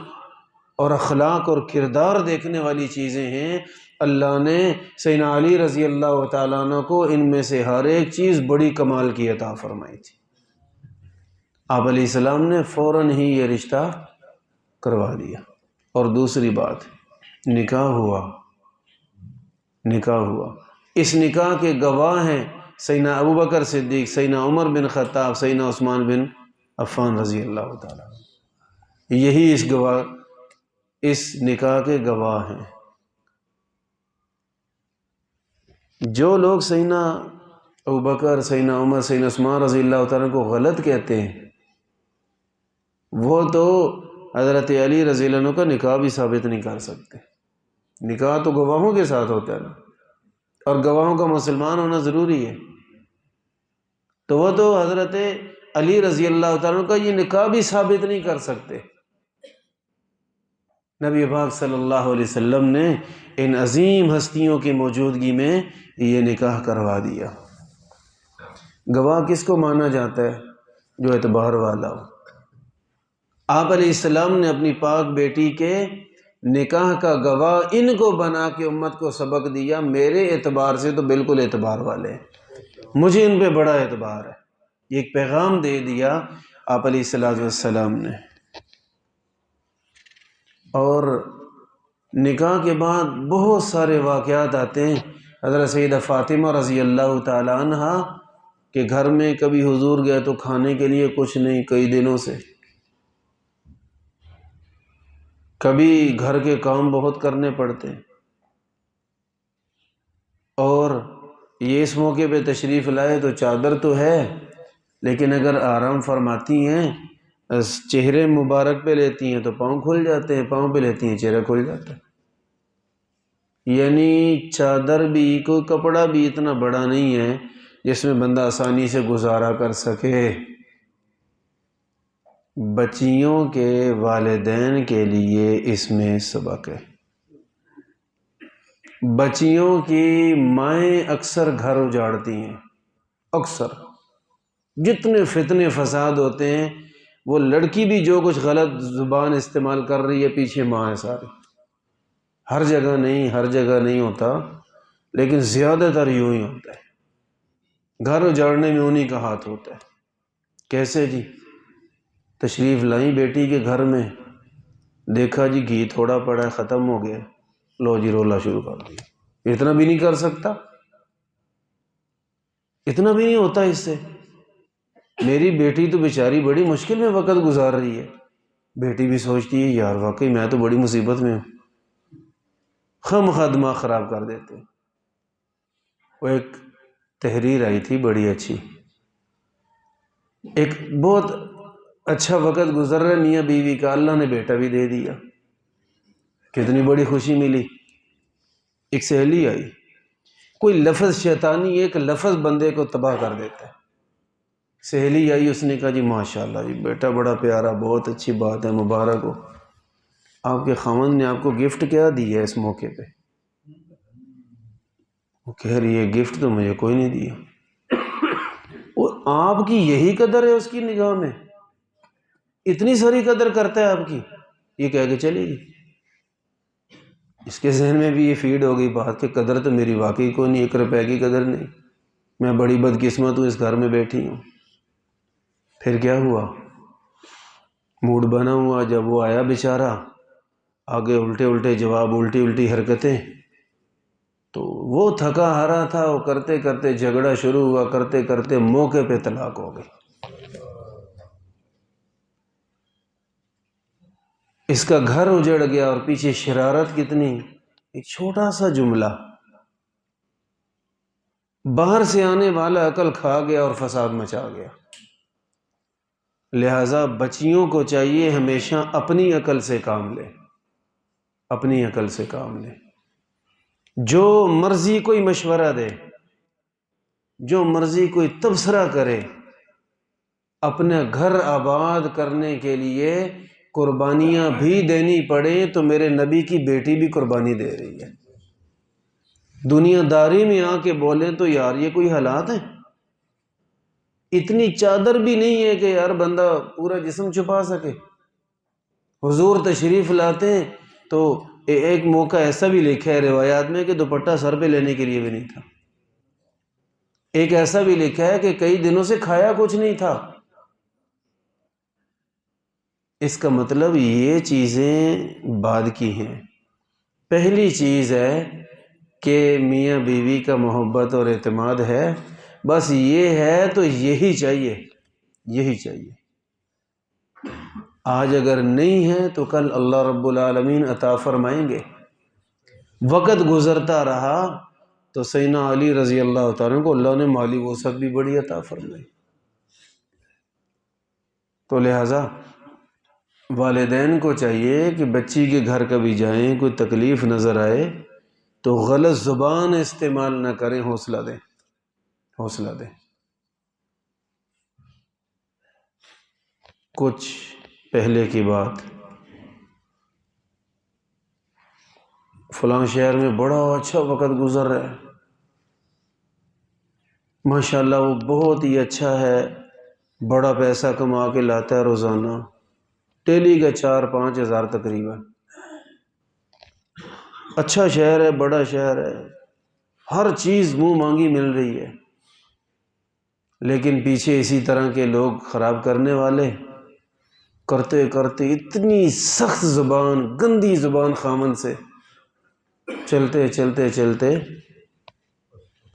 اور اخلاق اور کردار دیکھنے والی چیزیں ہیں۔ اللہ نے سیدنا علی رضی اللہ تعالیٰ عنہ کو ان میں سے ہر ایک چیز بڑی کمال کی عطا فرمائی تھی۔ آپ علیہ السلام نے فوراً ہی یہ رشتہ کروا دیا۔ اور دوسری بات، نکاح ہوا، اس نکاح کے گواہ ہیں سیدنا ابوبکر صدیق، سیدنا عمر بن خطاب، سیدنا عثمان بن عفان رضی اللہ تعالیٰ عنہ، یہی اس نکاح کے گواہ ہیں۔ جو لوگ سیدنا ابوبکر، سیدنا عمر، سیدنا عثمان رضی اللہ تعالیٰ عنہ کو غلط کہتے ہیں، وہ تو حضرت علی رضی اللہ عنہ کا نکاح بھی ثابت نہیں کر سکتے۔ نکاح تو گواہوں کے ساتھ ہوتا ہے نا، اور گواہوں کا مسلمان ہونا ضروری ہے، تو وہ تو حضرت علی رضی اللہ تعالیٰ عنہ کا یہ نکاح بھی ثابت نہیں کر سکتے۔ نبی پاک صلی اللہ علیہ وسلم نے ان عظیم ہستیوں کی موجودگی میں یہ نکاح کروا دیا۔ گواہ کس کو مانا جاتا ہے؟ جو اعتبار والا ہو۔ آپ علیہ السلام نے اپنی پاک بیٹی کے نکاح کا گواہ ان کو بنا کے امت کو سبق دیا، میرے اعتبار سے تو بالکل اعتبار والے ہیں، مجھے ان پہ بڑا اعتبار ہے۔ یہ ایک پیغام دے دیا آپ علیہ الصلوۃ والسلام نے۔ اور نکاح کے بعد بہت سارے واقعات آتے ہیں۔ حضرت سیدہ فاطمہ رضی اللہ تعالی عنہ کہ گھر میں کبھی حضور گئے تو کھانے کے لیے کچھ نہیں کئی دنوں سے، کبھی گھر کے کام بہت کرنے پڑتے ہیں، اور یہ اس موقع پہ تشریف لائے تو چادر تو ہے لیکن اگر آرام فرماتی ہیں چہرے مبارک پہ لیتی ہیں تو پاؤں کھل جاتے ہیں، پاؤں پہ لیتی ہیں چہرہ کھل جاتا ہے۔ یعنی چادر بھی، کوئی کپڑا بھی اتنا بڑا نہیں ہے جس میں بندہ آسانی سے گزارا کر سکے۔ بچیوں کے والدین کے لیے اس میں سبق ہے۔ بچیوں کی مائیں اکثر گھر اجاڑتی ہیں، اکثر جتنے فتنے فساد ہوتے ہیں، وہ لڑکی بھی جو کچھ غلط زبان استعمال کر رہی ہے پیچھے ماں ہے ساری۔ ہر جگہ نہیں ہوتا لیکن زیادہ تر یوں ہی ہوتا ہے، گھر اجاڑنے میں انہی کا ہاتھ ہوتا ہے۔ کیسے جی؟ تشریف لائیں بیٹی کے گھر میں، دیکھا جی گھی تھوڑا پڑا ہے ختم ہو گیا، لو جی رولا شروع کر دیا۔ اتنا بھی نہیں کر سکتا، اتنا بھی نہیں ہوتا اس سے۔ میری بیٹی تو بیچاری بڑی مشکل میں وقت گزار رہی ہے، بیٹی بھی سوچتی ہے یار واقعی میں تو بڑی مصیبت میں ہوں، خواہ دماغ خراب کر دیتے۔ وہ ایک تحریر آئی تھی بڑی اچھی، ایک بہت اچھا وقت گزر رہا ہے میاں بیوی کا، اللہ نے بیٹا بھی دے دیا، کتنی بڑی خوشی ملی۔ ایک سہیلی آئی، کوئی لفظ شیطانی ایک لفظ بندے کو تباہ کر دیتا ہے۔ سہیلی آئی، اس نے کہا جی ماشاءاللہ جی بیٹا بڑا پیارا، بہت اچھی بات ہے، مبارک ہو، آپ کے خاوند نے آپ کو گفٹ کیا دی ہے اس موقع پہ؟ وہ کہہ رہی ہے گفٹ تو مجھے کوئی نہیں دیا۔ وہ آپ کی یہی قدر ہے اس کی نگاہ میں؟ اتنی ساری قدر کرتا ہے آپ کی؟ یہ کہہ کے چلے گی۔ اس کے ذہن میں بھی یہ فیڈ ہو گئی بات کہ قدر تو میری واقعی کوئی نہیں، 1 روپے کی قدر نہیں، میں بڑی بدقسمت ہوں اس گھر میں بیٹھی ہوں۔ پھر کیا ہوا؟ موڈ بنا ہوا، جب وہ آیا بیچارہ، آگے الٹے جواب، الٹی حرکتیں، تو وہ تھکا ہارا تھا، وہ کرتے کرتے جھگڑا شروع ہوا، کرتے کرتے موقع پہ طلاق ہو گئی۔ اس کا گھر اجڑ گیا، اور پیچھے شرارت کتنی، ایک چھوٹا سا جملہ باہر سے آنے والا عقل کھا گیا اور فساد مچا گیا۔ لہذا بچیوں کو چاہیے ہمیشہ اپنی عقل سے کام لے، اپنی عقل سے کام لے، جو مرضی کوئی مشورہ دے، جو مرضی کوئی تبصرہ کرے، اپنے گھر آباد کرنے کے لیے قربانیاں بھی دینی پڑیں تو میرے نبی کی بیٹی بھی قربانی دے رہی ہے۔ دنیا داری میں آ کے بولیں تو یار یہ کوئی حالات ہیں؟ اتنی چادر بھی نہیں ہے کہ یار بندہ پورا جسم چھپا سکے۔ حضور تشریف لاتے ہیں تو ایک موقع ایسا بھی لکھا ہے روایات میں کہ دوپٹہ سر پہ لینے کے لیے بھی نہیں تھا۔ ایک ایسا بھی لکھا ہے کہ کئی دنوں سے کھایا کچھ نہیں تھا۔ اس کا مطلب یہ چیزیں بعد کی ہیں۔ پہلی چیز ہے کہ میاں بیوی کا محبت اور اعتماد ہے، بس یہ ہے تو یہی چاہیے، یہی چاہیے۔ آج اگر نہیں ہے تو کل اللہ رب العالمین عطا فرمائیں گے۔ وقت گزرتا رہا تو سیدنا علی رضی اللہ تعالیٰ کو اللہ نے مالی وسعت بھی بڑی عطا فرمائی۔ تو لہٰذا والدین کو چاہیے کہ بچی کے گھر کبھی جائیں، کوئی تکلیف نظر آئے تو غلط زبان استعمال نہ کریں، حوصلہ دیں، حوصلہ دیں۔ کچھ پہلے کی بات، فلاں شہر میں بڑا اچھا وقت گزر رہا ہے، ماشاءاللہ وہ بہت ہی اچھا ہے، بڑا پیسہ کما کے لاتا ہے روزانہ، ڈیلی کا 4-5 ہزار تقریباً۔ اچھا شہر ہے، بڑا شہر ہے، ہر چیز منہ مانگی مل رہی ہے، لیکن پیچھے اسی طرح کے لوگ خراب کرنے والے کرتے کرتے اتنی سخت زبان، گندی زبان خامن سے چلتے چلتے چلتے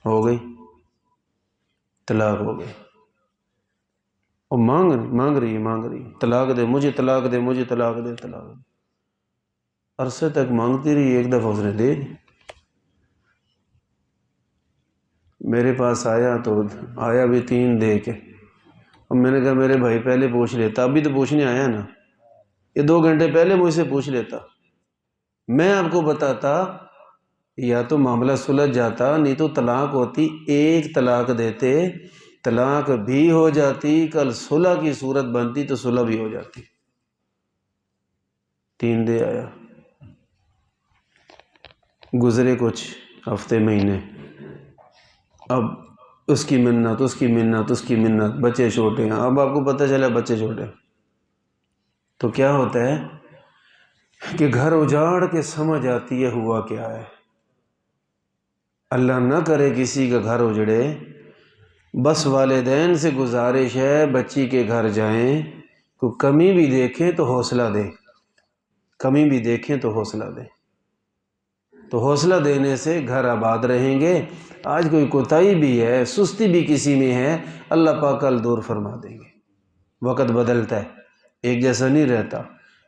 ہو گئی طلاق، ہو گئی۔ اور مانگ رہی طلاق دے، مجھے طلاق دے، مجھے طلاق دے، طلاق دے۔ عرصے تک مانگتی رہی، ایک دفعہ اس نے دے دی۔ میرے پاس آیا تو آیا بھی 3 دے کے، اب میں نے کہا میرے بھائی پہلے پوچھ لیتا، ابھی تو پوچھنے آیا نا، یہ 2 گھنٹے پہلے مجھ سے پوچھ لیتا، میں آپ کو بتاتا، یا تو معاملہ سلجھ جاتا، نہیں تو طلاق ہوتی، ایک طلاق دیتے، طلاق بھی ہو جاتی، کل صلح کی صورت بنتی تو صلح بھی ہو جاتی۔ 3 دے آیا، گزرے کچھ ہفتے مہینے، اب اس کی منت، اس کی منت، اس کی منت، بچے چھوٹے ہیں، اب آپ کو پتہ چلا بچے چھوٹے، تو کیا ہوتا ہے کہ گھر اجاڑ کے سمجھ آتی ہے ہوا کیا ہے۔ اللہ نہ کرے کسی کا گھر اجڑے، بس والدین سے گزارش ہے بچی کے گھر جائیں، کوئی کمی بھی دیکھیں تو حوصلہ دیں، کمی بھی دیکھیں تو حوصلہ دیں، تو حوصلہ دینے سے گھر آباد رہیں گے۔ آج کوئی کوتاہی بھی ہے، سستی بھی کسی میں ہے، اللہ پاک کل دور فرما دیں گے۔ وقت بدلتا ہے، ایک جیسا نہیں رہتا،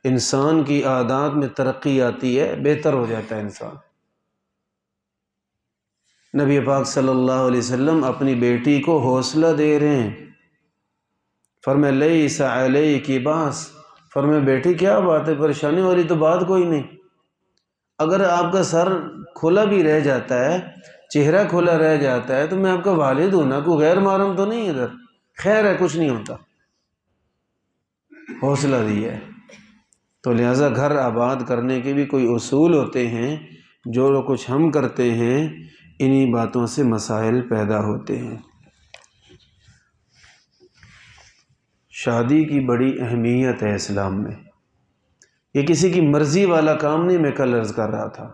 انسان کی عادات میں ترقی آتی ہے، بہتر ہو جاتا ہے انسان۔ نبی پاک صلی اللہ علیہ وسلم اپنی بیٹی کو حوصلہ دے رہے ہیں، فرمائے لیس علیک باس، فرمائے بیٹی کیا بات ہے، پریشانی والی تو بات کوئی نہیں، اگر آپ کا سر کھلا بھی رہ جاتا ہے، چہرہ کھلا رہ جاتا ہے، تو میں آپ کا والد ہوں نا، کوئی غیر محرم تو نہیں ادھر، خیر ہے، کچھ نہیں ہوتا، حوصلہ دیا ہے۔ تو لہٰذا گھر آباد کرنے کے بھی کوئی اصول ہوتے ہیں، جو کچھ ہم کرتے ہیں انہی باتوں سے مسائل پیدا ہوتے ہیں۔ شادی کی بڑی اہمیت ہے اسلام میں، یہ کسی کی مرضی والا کام نہیں۔ میں کل عرض کر رہا تھا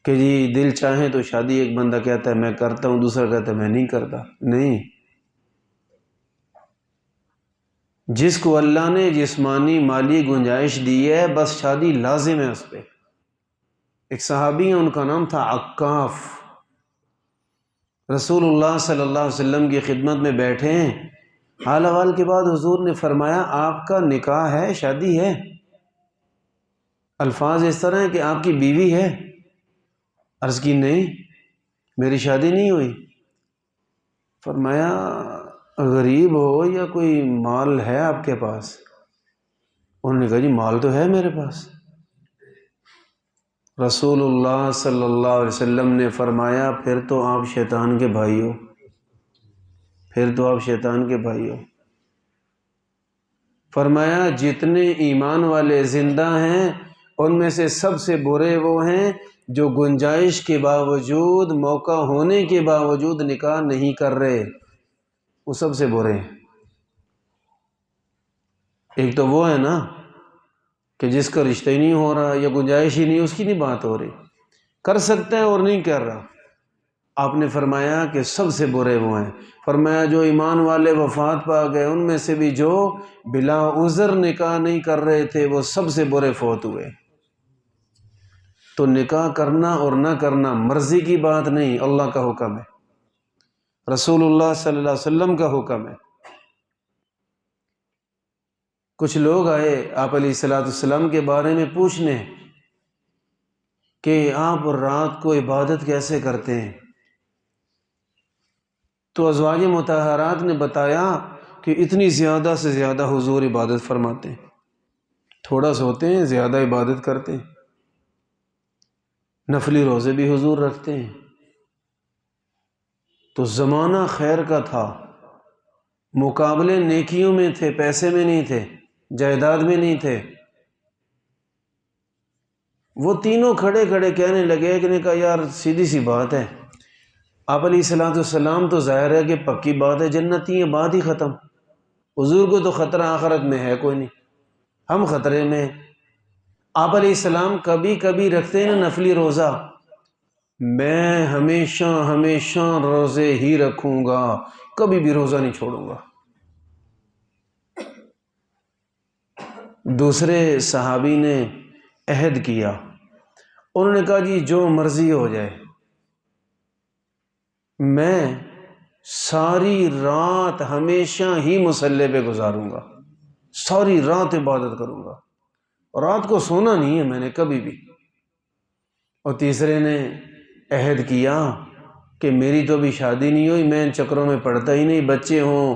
کہ جی دل چاہے تو شادی، ایک بندہ کہتا ہے میں کرتا ہوں، دوسرا کہتا ہے میں نہیں کرتا، نہیں۔ جس کو اللہ نے جسمانی مالی گنجائش دی ہے، بس شادی لازم ہے اس پہ۔ ایک صحابی ہیں، ان کا نام تھا عکاف، رسول اللہ صلی اللہ علیہ وسلم کی خدمت میں بیٹھے ہیں، حال احوال کے بعد حضور نے فرمایا آپ کا نکاح ہے، شادی ہے؟ الفاظ اس طرح ہیں کہ آپ کی بیوی ہے؟ عرض کی نہیں، میری شادی نہیں ہوئی۔ فرمایا غریب ہو یا کوئی مال ہے آپ کے پاس؟ انہوں نے کہا جی مال تو ہے میرے پاس۔ رسول اللہ صلی اللہ علیہ وسلم نے فرمایا پھر تو آپ شیطان کے بھائی ہو، پھر تو آپ شیطان کے بھائی ہو۔ فرمایا جتنے ایمان والے زندہ ہیں ان میں سے سب سے برے وہ ہیں جو گنجائش کے باوجود، موقع ہونے کے باوجود نکاح نہیں کر رہے، وہ سب سے برے ہیں۔ ایک تو وہ ہے نا کہ جس کا رشتہ ہی نہیں ہو رہا یا گنجائش ہی نہیں، اس کی نہیں بات ہو رہی، کر سکتا ہے اور نہیں کر رہا۔ آپ نے فرمایا کہ سب سے برے وہ ہیں۔ فرمایا جو ایمان والے وفات پا گئے ان میں سے بھی جو بلا عذر نکاح نہیں کر رہے تھے وہ سب سے برے فوت ہوئے۔ تو نکاح کرنا اور نہ کرنا مرضی کی بات نہیں، اللہ کا حکم ہے، رسول اللہ صلی اللہ علیہ وسلم کا حکم ہے۔ کچھ لوگ آئے آپ علیہ السلام کے بارے میں پوچھنے کہ آپ رات کو عبادت کیسے کرتے ہیں؟ تو ازواج مطہرات نے بتایا کہ اتنی زیادہ سے زیادہ حضور عبادت فرماتے ہیں، تھوڑا سوتے ہیں، زیادہ عبادت کرتے ہیں، نفلی روزے بھی حضور رکھتے ہیں۔ تو زمانہ خیر کا تھا، مقابلے نیکیوں میں تھے، پیسے میں نہیں تھے، جائیداد میں نہیں تھے۔ وہ تینوں کھڑے کھڑے کہنے لگے کہ نے کہا یار سیدھی سی بات ہے، آپ علیہ السلام تو ظاہر ہے کہ پکی بات ہے، جنتی ہے، بات ہی ختم، حضور کو تو خطرہ آخرت میں ہے کوئی نہیں، ہم خطرے میں ہیں۔ آپ علیہ السلام کبھی کبھی رکھتے ہیں نا نفلی روزہ، میں ہمیشہ ہمیشہ روزے ہی رکھوں گا، کبھی بھی روزہ نہیں چھوڑوں گا۔ دوسرے صحابی نے عہد کیا، انہوں نے کہا جی جو مرضی ہو جائے، میں ساری رات ہمیشہ ہی مصلی پہ گزاروں گا، ساری رات عبادت کروں گا، رات کو سونا نہیں ہے میں نے کبھی بھی۔ اور تیسرے نے عہد کیا کہ میری تو ابھی شادی نہیں ہوئی، میں ان چکروں میں پڑتا ہی نہیں، بچے ہوں،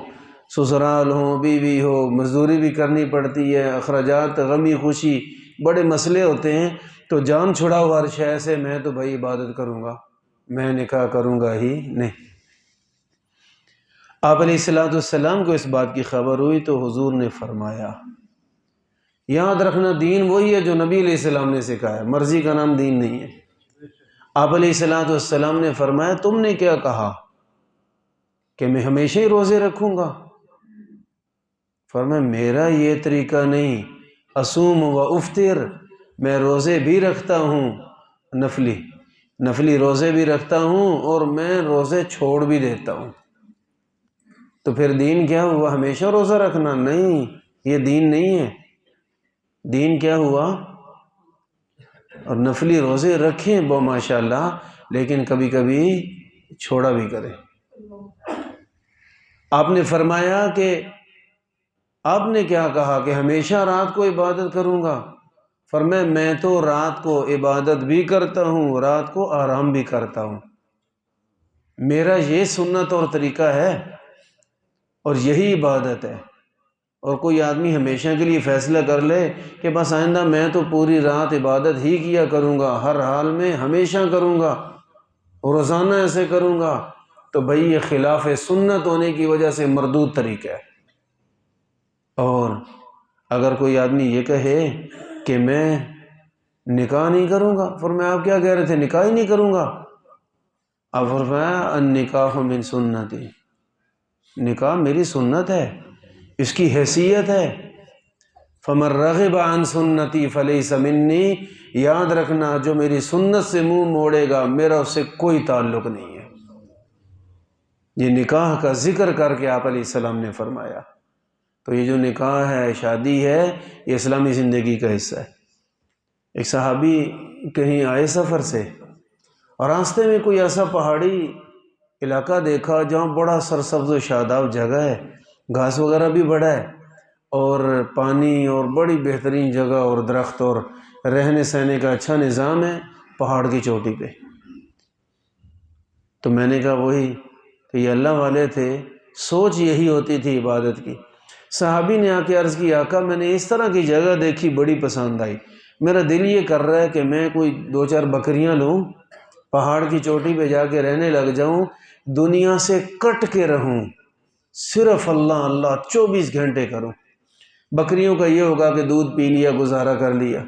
سسرال ہوں، بیوی ہو، مزدوری بھی کرنی پڑتی ہے، اخراجات، غمی خوشی، بڑے مسئلے ہوتے ہیں، تو جان چھڑاؤ ہر شے سے، میں تو بھائی عبادت کروں گا، میں نکاح کروں گا ہی نہیں۔ آپ علیہ السلام کو اس بات کی خبر ہوئی تو حضور نے فرمایا، یاد رکھنا دین وہی ہے جو نبی علیہ السلام نے سکھایا، مرضی کا نام دین نہیں ہے۔ آپ علیہ السلام نے فرمایا تم نے کیا کہا کہ میں ہمیشہ ہی روزے رکھوں گا؟ فرمایا میرا یہ طریقہ نہیں، اصوم و افطر، میں روزے بھی رکھتا ہوں، نفلی روزے بھی رکھتا ہوں، اور میں روزے چھوڑ بھی دیتا ہوں۔ تو پھر دین کیا ہوا؟ ہمیشہ روزہ رکھنا؟ نہیں، یہ دین نہیں ہے۔ دین کیا ہوا؟ اور نفلی روزے رکھیں ماشاء اللہ، لیکن کبھی کبھی چھوڑا بھی کریں۔ آپ نے فرمایا کہ آپ نے کیا کہا کہ ہمیشہ رات کو عبادت کروں گا؟ فرمایا میں تو رات کو عبادت بھی کرتا ہوں، رات کو آرام بھی کرتا ہوں، میرا یہ سنت اور طریقہ ہے، اور یہی عبادت ہے۔ اور کوئی آدمی ہمیشہ کے لیے فیصلہ کر لے کہ بس آئندہ میں تو پوری رات عبادت ہی کیا کروں گا، ہر حال میں ہمیشہ کروں گا، روزانہ ایسے کروں گا، تو بھئی یہ خلاف سنت ہونے کی وجہ سے مردود طریقہ ہے۔ اور اگر کوئی آدمی یہ کہے کہ میں نکاح نہیں کروں گا، فرمایا آپ کیا کہہ رہے تھے؟ نکاح ہی نہیں کروں گا؟ اب فرمایا النکاح من سنتی، نکاح میری سنت ہے، اس کی حیثیت ہے۔ فمن رغب عن سنتی فلیس منی، یاد رکھنا جو میری سنت سے منہ موڑے گا میرا اس سے کوئی تعلق نہیں ہے۔ یہ نکاح کا ذکر کر کے آپ علیہ السلام نے فرمایا۔ تو یہ جو نکاح ہے، شادی ہے، یہ اسلامی زندگی کا حصہ ہے۔ ایک صحابی کہیں آئے سفر سے، اور راستے میں کوئی ایسا پہاڑی علاقہ دیکھا جہاں بڑا سرسبز و شاداب جگہ ہے، گھاس وغیرہ بھی بڑا ہے، اور پانی اور بڑی بہترین جگہ اور درخت اور رہنے سہنے کا اچھا نظام ہے پہاڑ کی چوٹی پہ۔ تو میں نے کہا وہی کہ یہ اللہ والے تھے، سوچ یہی ہوتی تھی عبادت کی۔ صحابی نے آ کے عرض کی آقا میں نے اس طرح کی جگہ دیکھی، بڑی پسند آئی، میرا دل یہ کر رہا ہے کہ میں کوئی 2-4 بکریاں لوں، پہاڑ کی چوٹی پہ جا کے رہنے لگ جاؤں، دنیا سے کٹ کے رہوں، صرف اللہ اللہ 24 گھنٹے کروں۔ بکریوں کا یہ ہوگا کہ دودھ پی لیا، گزارا کر لیا۔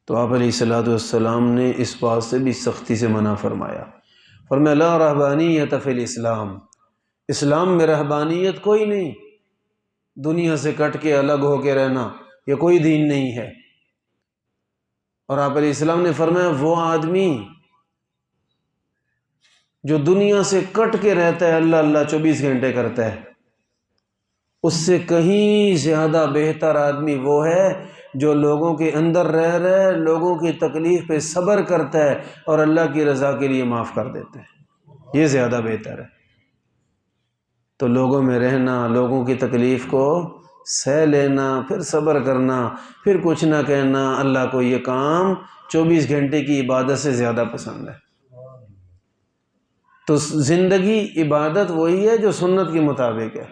تو آپ علیہ السلام نے اس بات سے بھی سختی سے منع فرمایا، فرمایا لا رہبانیت فی الاسلام، اسلام میں رہبانیت کوئی نہیں، دنیا سے کٹ کے الگ ہو کے رہنا یہ کوئی دین نہیں ہے۔ اور آپ علیہ السلام نے فرمایا وہ آدمی جو دنیا سے کٹ کے رہتا ہے، اللہ اللہ 24 گھنٹے کرتا ہے، اس سے کہیں زیادہ بہتر آدمی وہ ہے جو لوگوں کے اندر رہ رہے لوگوں کی تکلیف پہ صبر کرتا ہے اور اللہ کی رضا کے لیے معاف کر دیتا ہے، یہ زیادہ بہتر ہے۔ تو لوگوں میں رہنا، لوگوں کی تکلیف کو سہ لینا، پھر صبر کرنا، پھر کچھ نہ کہنا، اللہ کو یہ کام 24 گھنٹے کی عبادت سے زیادہ پسند ہے۔ تو زندگی عبادت وہی ہے جو سنت کے مطابق ہے،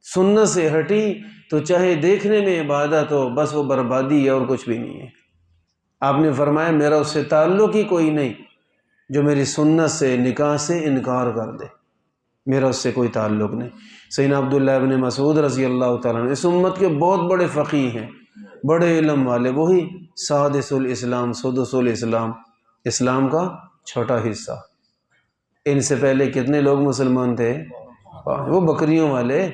سنت سے ہٹی تو چاہے دیکھنے میں عبادت ہو بس وہ بربادی ہے اور کچھ بھی نہیں ہے۔ آپ نے فرمایا میرا اس سے تعلق ہی کوئی نہیں جو میری سنت سے، نکاح سے انکار کر دے، میرا اس سے کوئی تعلق نہیں۔ سیدنا عبداللہ ابن مسعود رضی اللہ تعالیٰ عنہ اس امت کے بہت بڑے فقیہ ہیں، بڑے علم والے، وہی سادس الاسلام، سدس الاسلام، اسلام کا چھوٹا حصہ۔ ان سے پہلے کتنے لوگ مسلمان تھے؟ وہ بکریوں والے۔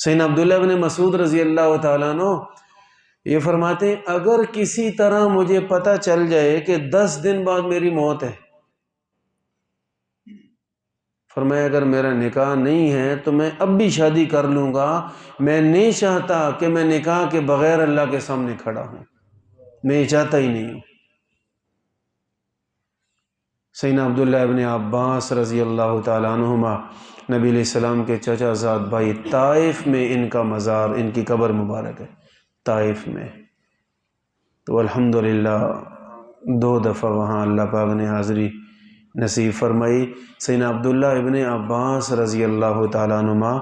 سیدنا عبداللہ بن مسعود رضی اللہ تعالیٰ عنہ یہ فرماتے ہیں اگر کسی طرح مجھے پتہ چل جائے کہ 10 دن بعد میری موت ہے، فرمایا اگر میرا نکاح نہیں ہے تو میں اب بھی شادی کر لوں گا، میں نہیں چاہتا کہ میں نکاح کے بغیر اللہ کے سامنے کھڑا ہوں، میں یہ چاہتا ہی نہیں ہوں۔ سیدنا عبداللہ ابن عباس رضی اللہ تعالیٰ عنہما نبی علیہ السلام کے چچا زاد بھائی، طائف میں ان کا مزار، ان کی قبر مبارک ہے طائف میں، تو الحمدللہ 2 دفعہ وہاں اللہ پاک نے حاضری نصیب فرمائی۔ سیدنا عبداللہ ابن عباس رضی اللہ تعالیٰ عنہما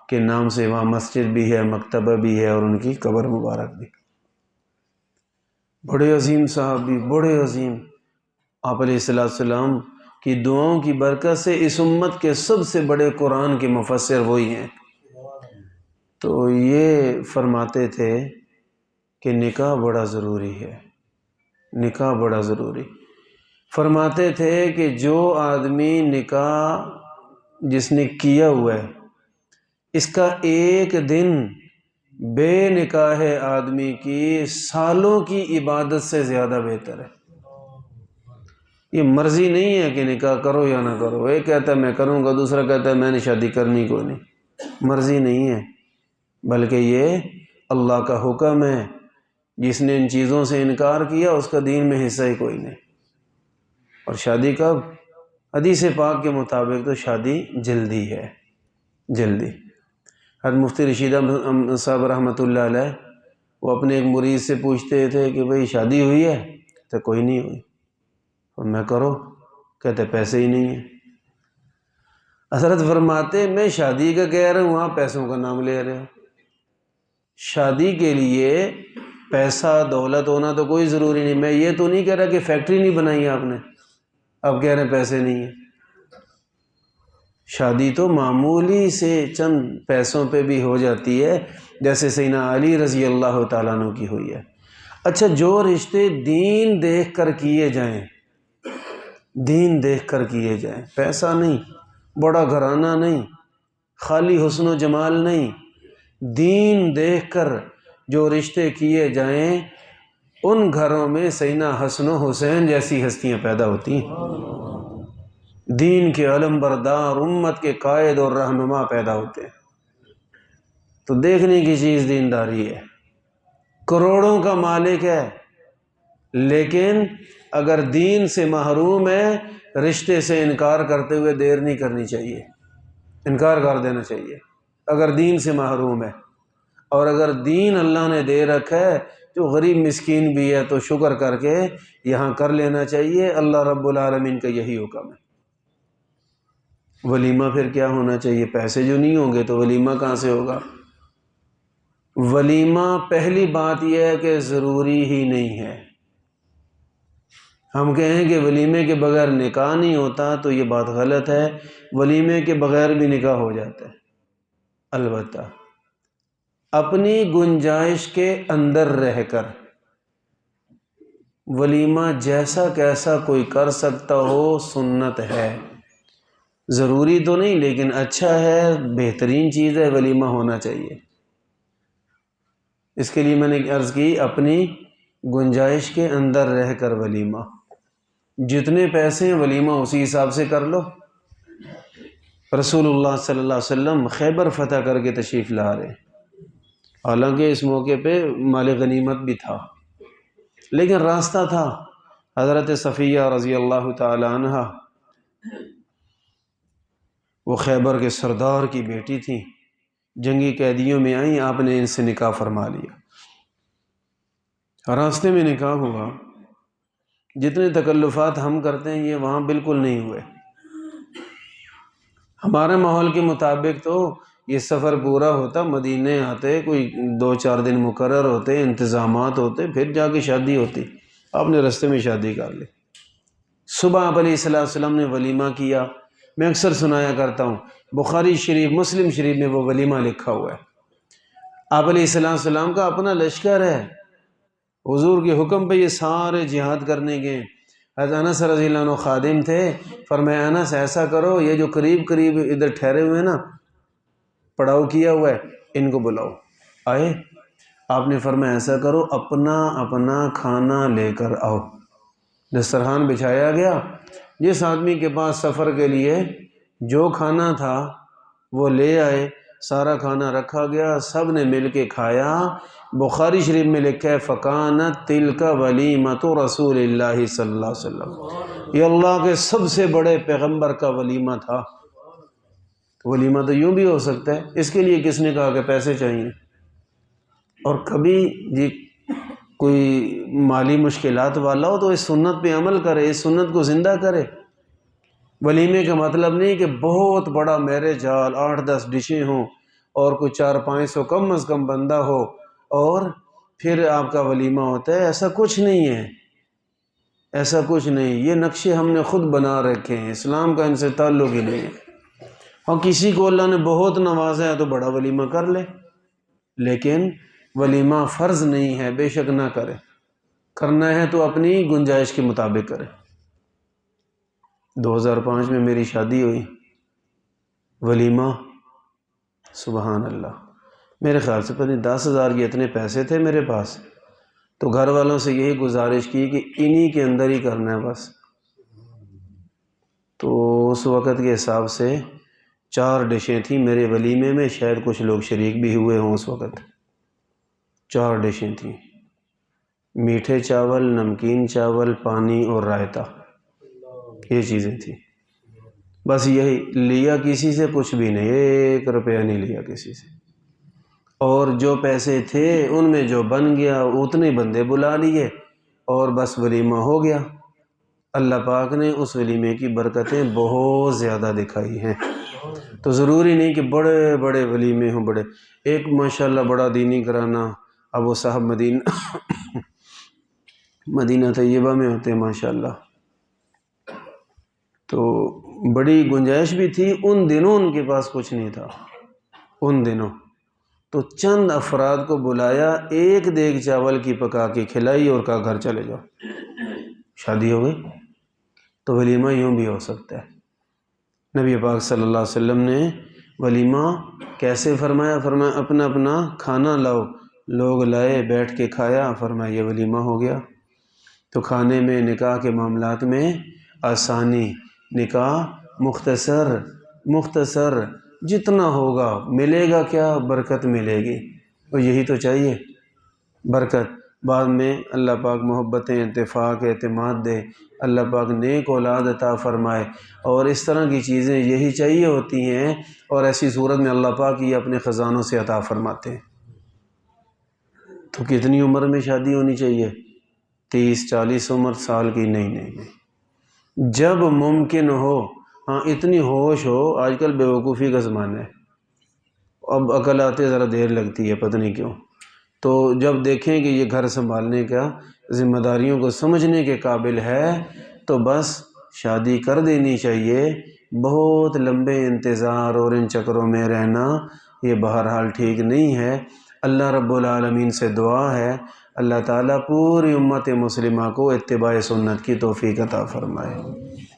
کے نام سے وہاں مسجد بھی ہے، مکتبہ بھی ہے، اور ان کی قبر مبارک بھی۔ بڑے عظیم صحابی، بڑے عظیم، آپ علیہ السلام کی دعاؤں کی برکت سے اس امت کے سب سے بڑے قرآن کے مفسر وہی ہیں۔ تو یہ فرماتے تھے کہ نکاح بڑا ضروری ہے، نکاح بڑا ضروری۔ فرماتے تھے کہ جو آدمی نکاح جس نے کیا ہوا ہے، اس کا ایک دن بے نکاح آدمی کی سالوں کی عبادت سے زیادہ بہتر ہے۔ یہ مرضی نہیں ہے کہ نکاح کرو یا نہ کرو، ایک کہتا ہے میں کروں گا، دوسرا کہتا ہے میں نے شادی کرنی کوئی نہیں، مرضی نہیں ہے، بلکہ یہ اللہ کا حکم ہے۔ جس نے ان چیزوں سے انکار کیا اس کا دین میں حصہ ہی کوئی نہیں۔ اور شادی کب؟ حدیث پاک کے مطابق تو شادی جلدی ہے، جلدی۔ حضرت مفتی رشید احمد صاحب رحمۃ اللہ علیہ وہ اپنے ایک مرید سے پوچھتے تھے کہ بھئی شادی ہوئی ہے؟ تو کوئی نہیں ہوئی۔ اور میں کرو؟ کہتے پیسے ہی نہیں ہیں۔ حضرت فرماتے میں شادی کا کہہ رہا ہوں، وہاں پیسوں کا نام لے رہے ہو۔ شادی کے لیے پیسہ دولت ہونا تو کوئی ضروری نہیں، میں یہ تو نہیں کہہ رہا کہ فیکٹری نہیں بنائی آپ نے، اب کہہ رہے ہیں پیسے نہیں ہیں۔ شادی تو معمولی سے چند پیسوں پہ بھی ہو جاتی ہے، جیسے سیدنا علی رضی اللہ تعالیٰ عنہ کی ہوئی ہے۔ اچھا، جو رشتے دین دیکھ کر کیے جائیں، دین دیکھ کر کیے جائیں، پیسہ نہیں، بڑا گھرانہ نہیں، خالی حسن و جمال نہیں، دین دیکھ کر جو رشتے کیے جائیں، ان گھروں میں سیدنا حسن و حسین جیسی ہستیاں پیدا ہوتی ہیں، دین کے علم بردار، امت کے قائد اور رہنما پیدا ہوتے ہیں۔ تو دیکھنے کی چیز دینداری ہے، کروڑوں کا مالک ہے، لیکن اگر دین سے محروم ہے، رشتے سے انکار کرتے ہوئے دیر نہیں کرنی چاہیے، انکار کر دینا چاہیے اگر دین سے محروم ہے۔ اور اگر دین اللہ نے دے رکھا ہے، جو غریب مسکین بھی ہے تو شکر کر کے یہاں کر لینا چاہیے، اللہ رب العالمین کا یہی حکم ہے۔ ولیمہ پھر کیا ہونا چاہیے؟ پیسے جو نہیں ہوں گے تو ولیمہ کہاں سے ہوگا؟ ولیمہ پہلی بات یہ ہے کہ ضروری ہی نہیں ہے۔ ہم کہیں کہ ولیمے کے بغیر نکاح نہیں ہوتا تو یہ بات غلط ہے، ولیمے کے بغیر بھی نکاح ہو جاتا ہے، البتہ اپنی گنجائش کے اندر رہ کر۔ ولیمہ جیسا کیسا کوئی کر سکتا ہو، سنت ہے، ضروری تو نہیں لیکن اچھا ہے، بہترین چیز ہے، ولیمہ ہونا چاہیے۔ اس کے لیے میں نے عرض کی اپنی گنجائش کے اندر رہ کر ولیمہ، جتنے پیسے ہیں ولیمہ اسی حساب سے کر لو۔ رسول اللہ صلی اللہ علیہ وسلم خیبر فتح کر کے تشریف لا رہے، حالانکہ اس موقع پہ مال غنیمت بھی تھا، لیکن راستہ تھا۔ حضرت صفیہ رضی اللہ تعالی عنہ وہ خیبر کے سردار کی بیٹی تھی، جنگی قیدیوں میں آئیں، آپ نے ان سے نکاح فرما لیا، راستے میں نکاح ہوا۔ جتنے تکلفات ہم کرتے ہیں یہ وہاں بالکل نہیں ہوئے۔ ہمارے ماحول کے مطابق تو یہ سفر پورا ہوتا، مدینے آتے، کوئی 2-4 دن مقرر ہوتے، انتظامات ہوتے، پھر جا کے شادی ہوتی۔ آپ نے رستے میں شادی کر لی۔ صبح آپ علیہ السلام نے ولیمہ کیا۔ میں اکثر سنایا کرتا ہوں، بخاری شریف، مسلم شریف میں وہ ولیمہ لکھا ہوا ہے۔ آپ علیہ السلام کا اپنا لشکر ہے، حضور کے حکم پہ یہ سارے جہاد کرنے گئے۔ حضرت انس رضی اللہ عنہ خادم تھے، فرمایا انس ایسا کرو، یہ جو قریب قریب ادھر ٹھہرے ہوئے ہیں نا، پڑاؤ کیا ہوا ہے، ان کو بلاؤ۔ آئے، آپ نے فرمایا ایسا کرو، اپنا اپنا کھانا لے کر آؤ۔ دسترخوان بچھایا گیا، جس آدمی کے پاس سفر کے لیے جو کھانا تھا وہ لے آئے، سارا کھانا رکھا گیا، سب نے مل کے کھایا۔ بخاری شریف میں لکھا ہے فَكَانَتْ تِلْكَ وَلِيمَةُ رسول اللہ صلی اللہ علیہ وسلم، یہ اللہ کے سب سے بڑے پیغمبر کا ولیمہ تھا۔ ولیمہ تو یوں بھی ہو سکتا ہے، اس کے لیے کس نے کہا کہ پیسے چاہیے؟ اور کبھی جی کوئی مالی مشکلات والا ہو تو اس سنت پہ عمل کرے، اس سنت کو زندہ کرے۔ ولیمے کا مطلب نہیں کہ بہت بڑا میرج ہال، 8-10 ڈشیں ہوں اور کوئی 400-500 کم از کم بندہ ہو اور پھر آپ کا ولیمہ ہوتا ہے، ایسا کچھ نہیں ہے، ایسا کچھ نہیں۔ یہ نقشے ہم نے خود بنا رکھے ہیں، اسلام کا ان سے تعلق ہی نہیں ہے۔ اور کسی کو اللہ نے بہت نوازا ہے تو بڑا ولیمہ کر لے، لیکن ولیمہ فرض نہیں ہے، بے شک نہ کرے، کرنا ہے تو اپنی گنجائش کے مطابق کرے۔ 2005 میں میری شادی ہوئی، ولیمہ سبحان اللہ، میرے خیال سے پتہ نہیں 10,000 کے اتنے پیسے تھے میرے پاس، تو گھر والوں سے یہی گزارش کی کہ انہی کے اندر ہی کرنا ہے بس۔ تو اس وقت کے حساب سے 4 ڈشیں تھیں میرے ولیمے میں، شاید کچھ لوگ شریک بھی ہوئے ہوں اس وقت۔ 4 ڈشیں تھیں، میٹھے چاول، نمکین چاول، پانی اور رائتا، یہ چیزیں تھیں۔ بس یہی لیا، کسی سے کچھ بھی نہیں، 1 روپیہ نہیں لیا کسی سے، اور جو پیسے تھے ان میں جو بن گیا اتنے بندے بلا لیے اور بس ولیمہ ہو گیا۔ اللہ پاک نے اس ولیمے کی برکتیں بہت زیادہ دکھائی ہیں۔ تو ضروری نہیں کہ بڑے بڑے ولیمے ہوں، بڑے، ایک ماشاءاللہ بڑا دینی گھرانہ ابو صاحب مدینہ طیبہ میں ہوتے ہیں ماشاءاللہ، تو بڑی گنجائش بھی تھی، ان دنوں ان کے پاس کچھ نہیں تھا، ان دنوں تو چند افراد کو بلایا، 1 دیگ چاول کی پکا کے کھلائی اور کہا گھر چلے جاؤ، شادی ہو گئی۔ تو ولیمہ یوں بھی ہو سکتا ہے۔ نبی پاک صلی اللہ علیہ وسلم نے ولیمہ کیسے فرمایا؟ فرمایا اپنا اپنا کھانا لاؤ، لوگ لائے، بیٹھ کے کھایا، فرمایا یہ ولیمہ ہو گیا۔ تو کھانے میں، نکاح کے معاملات میں آسانی، نکاح مختصر جتنا ہوگا ملے گا، کیا برکت ملے گی، اور یہی تو چاہیے، برکت۔ بعد میں اللہ پاک محبتیں، اتفاق، اعتماد دے، اللہ پاک نیک اولاد عطا فرمائے، اور اس طرح کی چیزیں یہی چاہیے ہوتی ہیں، اور ایسی صورت میں اللہ پاک یہ اپنے خزانوں سے عطا فرماتے ہیں۔ تو کتنی عمر میں شادی ہونی چاہیے؟ 30-40 عمر سال کی؟ نہیں، جب ممکن ہو، ہاں اتنی ہوش ہو، آج کل بیوقوفی کا زمانہ ہے، اب عقل آتے ذرا دیر لگتی ہے، پتہ نہیں کیوں۔ تو جب دیکھیں کہ یہ گھر سنبھالنے کا، ذمہ داریوں کو سمجھنے کے قابل ہے تو بس شادی کر دینی چاہیے۔ بہت لمبے انتظار اور ان چکروں میں رہنا یہ بہرحال ٹھیک نہیں ہے۔ اللہ رب العالمین سے دعا ہے اللہ تعالیٰ پوری امت مسلمہ کو اتباع سنت کی توفیق عطا فرمائے۔